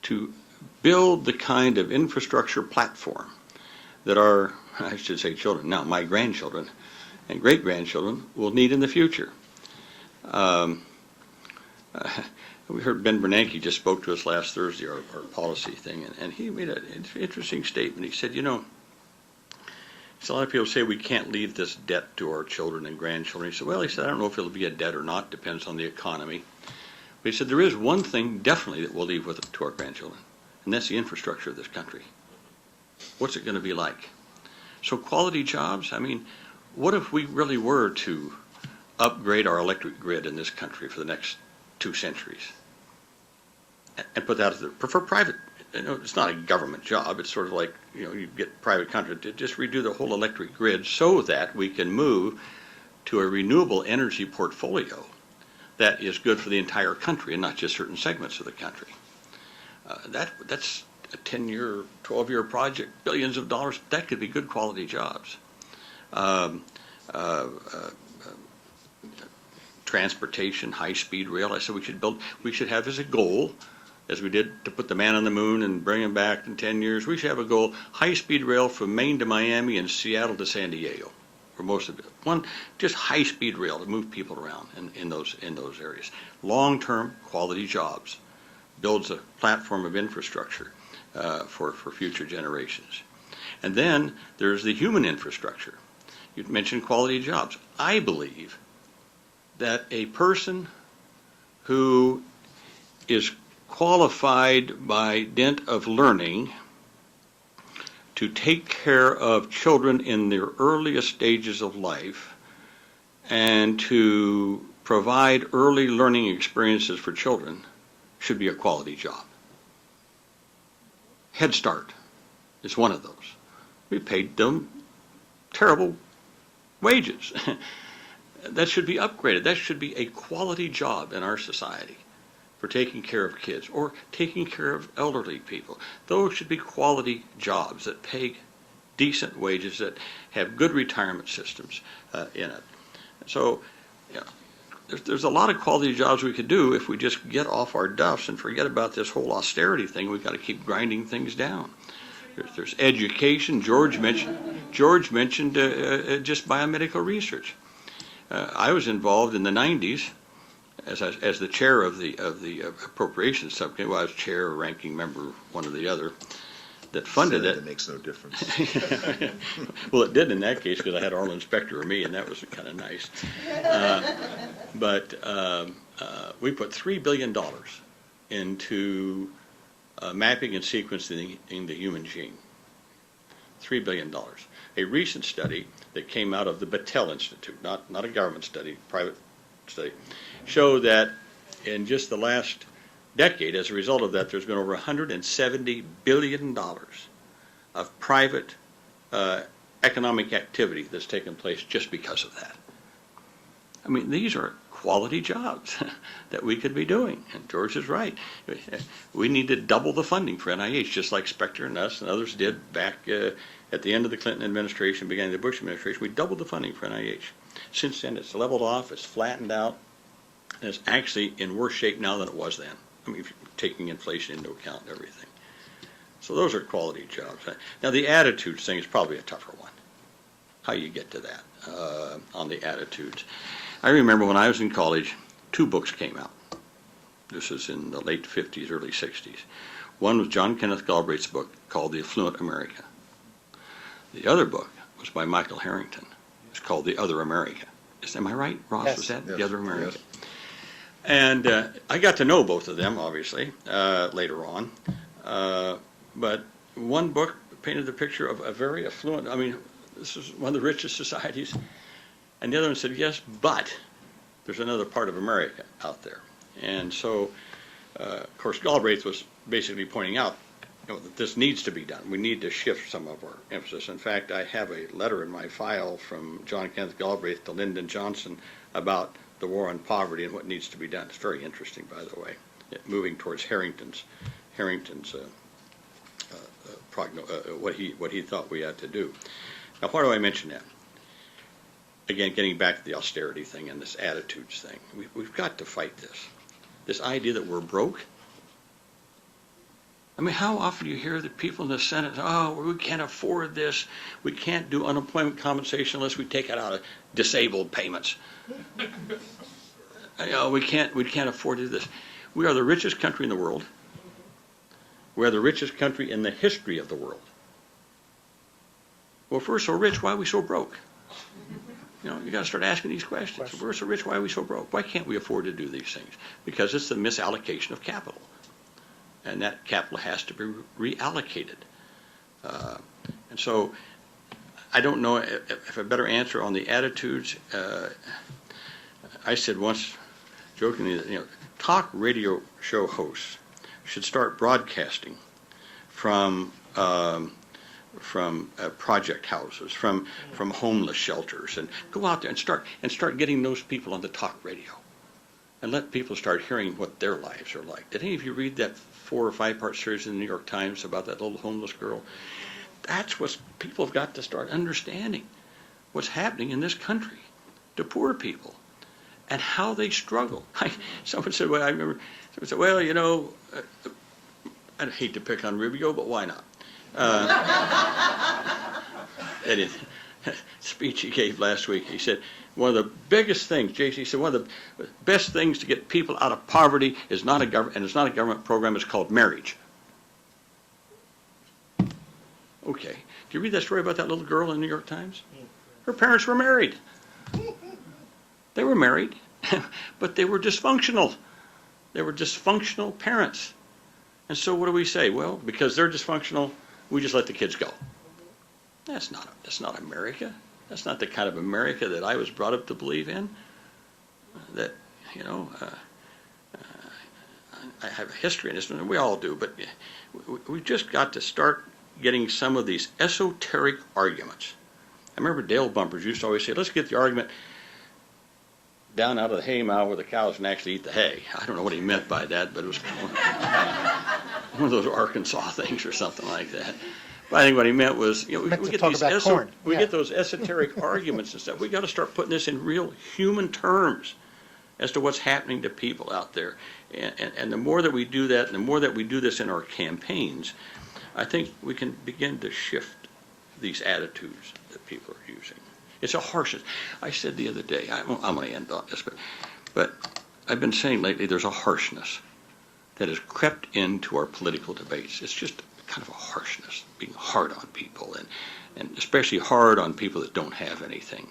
to build the kind of infrastructure platform that our, I should say children, now my grandchildren and great-grandchildren will need in the future. We heard Ben Bernanke just spoke to us last Thursday, our policy thing, and he made an interesting statement. He said, a lot of people say we can't leave this debt to our children and grandchildren. He said, I don't know if it'll be a debt or not, depends on the economy. But he said, there is one thing definitely that we'll leave with to our grandchildren, and that's the infrastructure of this country. What's it going to be like? So quality jobs, what if we really were to upgrade our electric grid in this country for the next 2 centuries and put that for private, it's not a government job, it's sort of like, you get private contract to just redo the whole electric grid so that we can move to a renewable energy portfolio that is good for the entire country and not just certain segments of the country. That's a 10-year, 12-year project, billions of dollars. That could be good quality jobs. Transportation, high-speed rail. I said we should have as a goal, as we did to put the man on the moon and bring him back in 10 years, we should have a goal, high-speed rail from Maine to Miami and Seattle to San Diego, for most of it. Just high-speed rail to move people around in those areas. Long-term quality jobs builds a platform of infrastructure for future generations. And then there's the human infrastructure. You mentioned quality jobs. I believe that a person who is qualified by dint of learning to take care of children in their earliest stages of life and to provide early learning experiences for children should be a quality job. Head Start is one of those. We paid them terrible wages. That should be upgraded. That should be a quality job in our society for taking care of kids or taking care of elderly people. Those should be quality jobs that pay decent wages, that have good retirement systems in it. So, there's a lot of quality jobs we could do if we just get off our duffs and forget about this whole austerity thing. We've got to keep grinding things down. There's education. George mentioned just biomedical research. I was involved in the 90s as the chair of the appropriations subcommittee, well, I was chair or ranking member, one or the other, that funded Senator, it. that makes no difference. Well, it did in that case because I had Arlen Specter or me, and that was kind of nice. But we put $3 billion into mapping and sequencing in the human gene. $3 billion. A recent study that came out of the Battelle Institute, not a government study, private study, showed that in just the last decade, as a result of that, there's been over $170 billion of private economic activity that's taken place just because of that. I mean, these are quality jobs that we could be doing. And George is right. We need to double the funding for NIH, just like Specter and us and others did back at the end of the Clinton administration, beginning of the Bush administration. We doubled the funding for NIH. Since then, it's leveled off, it's flattened out, and it's actually in worse shape now than it was then. I mean, if you're taking inflation into account and everything. So those are quality jobs. Now, the attitudes thing is probably a tougher one. How you get to that on the attitudes. I remember when I was in college, 2 books came out. This is in the late 50s, early 60s. One was John Kenneth Galbraith's book called The Affluent America. The other book was by Michael Harrington. It's called The Other America. Am I right, Ross? Yes. Was that Yes. The Other America? Yes. And I got to know both of them, obviously, later on. But one book painted the picture of a very affluent, I mean, this is one of the richest societies. And the other one said, yes, but there's another part of America out there. And so, of course, Galbraith was basically pointing out that this needs to be done. We need to shift some of our emphasis. In fact, I have a letter in my file from John Kenneth Galbraith to Lyndon Johnson about the war on poverty and what needs to be done. It's very interesting, by the way, moving towards Harrington's what he thought we had to do. Now, why do I mention that? Again, getting back to the austerity thing and this attitudes thing, we've got to fight this idea that we're broke. I mean, how often do you hear the people in the Senate, oh, we can't afford this, we can't do unemployment compensation unless we take it out of disabled payments. You know, we can't afford to do this. We are the richest country in the world. We are the richest country in the history of the world. Well, if we're so rich, why are we so broke? You know, you got to start asking these questions. If we're so rich, why are we so broke? Why can't we afford to do these things? Because it's the misallocation of capital. And that capital has to be reallocated. And so I don't know if a better answer on the attitudes. I said once, jokingly, that talk radio show hosts should start broadcasting from project houses, from homeless shelters, and go out there and start getting those people on the talk radio, and let people start hearing what their lives are like. Did any of you read that 4 or 5 part series in the New York Times about that little homeless girl? That's what people have got to start understanding. What's happening in this country to poor people and how they struggle. Someone said, well, I remember, someone said, well, I'd hate to pick on Rubio, but why not? And in a speech he gave last week, he said, one of the biggest things, JC said, one of the best things to get people out of poverty is not a government, and it's not a government program, it's called marriage. Okay. Did you read that story about that little girl in the New York Times? Her parents were married. They were married, but they were dysfunctional. They were dysfunctional parents. And so what do we say? Well, because they're dysfunctional, we just let the kids go. That's not America. That's not the kind of America that I was brought up to believe in. That, I have a history in this, and we all do, but we've just got to start getting some of these esoteric arguments. I remember Dale Bumpers used to always say, let's get the argument down out of the hay mow where the cows can actually eat the hay. I don't know what he meant by that, but it was one of those Arkansas things or something like that. But I think what he meant was, we get these get those esoteric arguments and stuff. We got to start putting this in real human terms as to what's happening to people out there. And the more that we do that, and the more that we do this in our campaigns, I think we can begin to shift these attitudes that people are using. It's a harshness. I said the other day, I'm going to end on this, but I've been saying lately there's a harshness that has crept into our political debates. It's just kind of a harshness, being hard on people, and especially hard on people that don't have anything.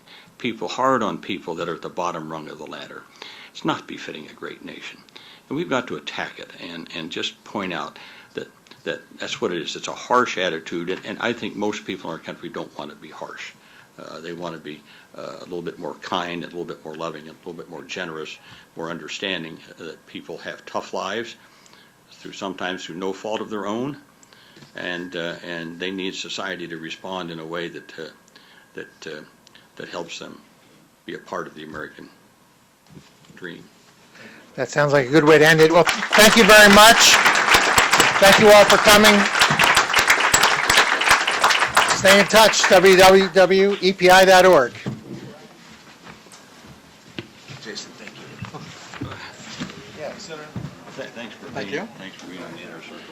Hard on people that are at the bottom rung of the ladder. It's not befitting a great nation. And we've got to attack it and just point out that's what it is. It's a harsh attitude, and I think most people in our country don't want to be harsh. They want to be a little bit more kind, a little bit more loving, a little bit more generous, more understanding that people have tough lives, sometimes through no fault of their own, and they need society to respond in a way that helps them be a part of the American dream. That sounds like a good way to end it. Well, thank you very much. Thank you all for coming. Stay in touch, www.epi.org. Jason, thank you. Thanks for being on the inner circle.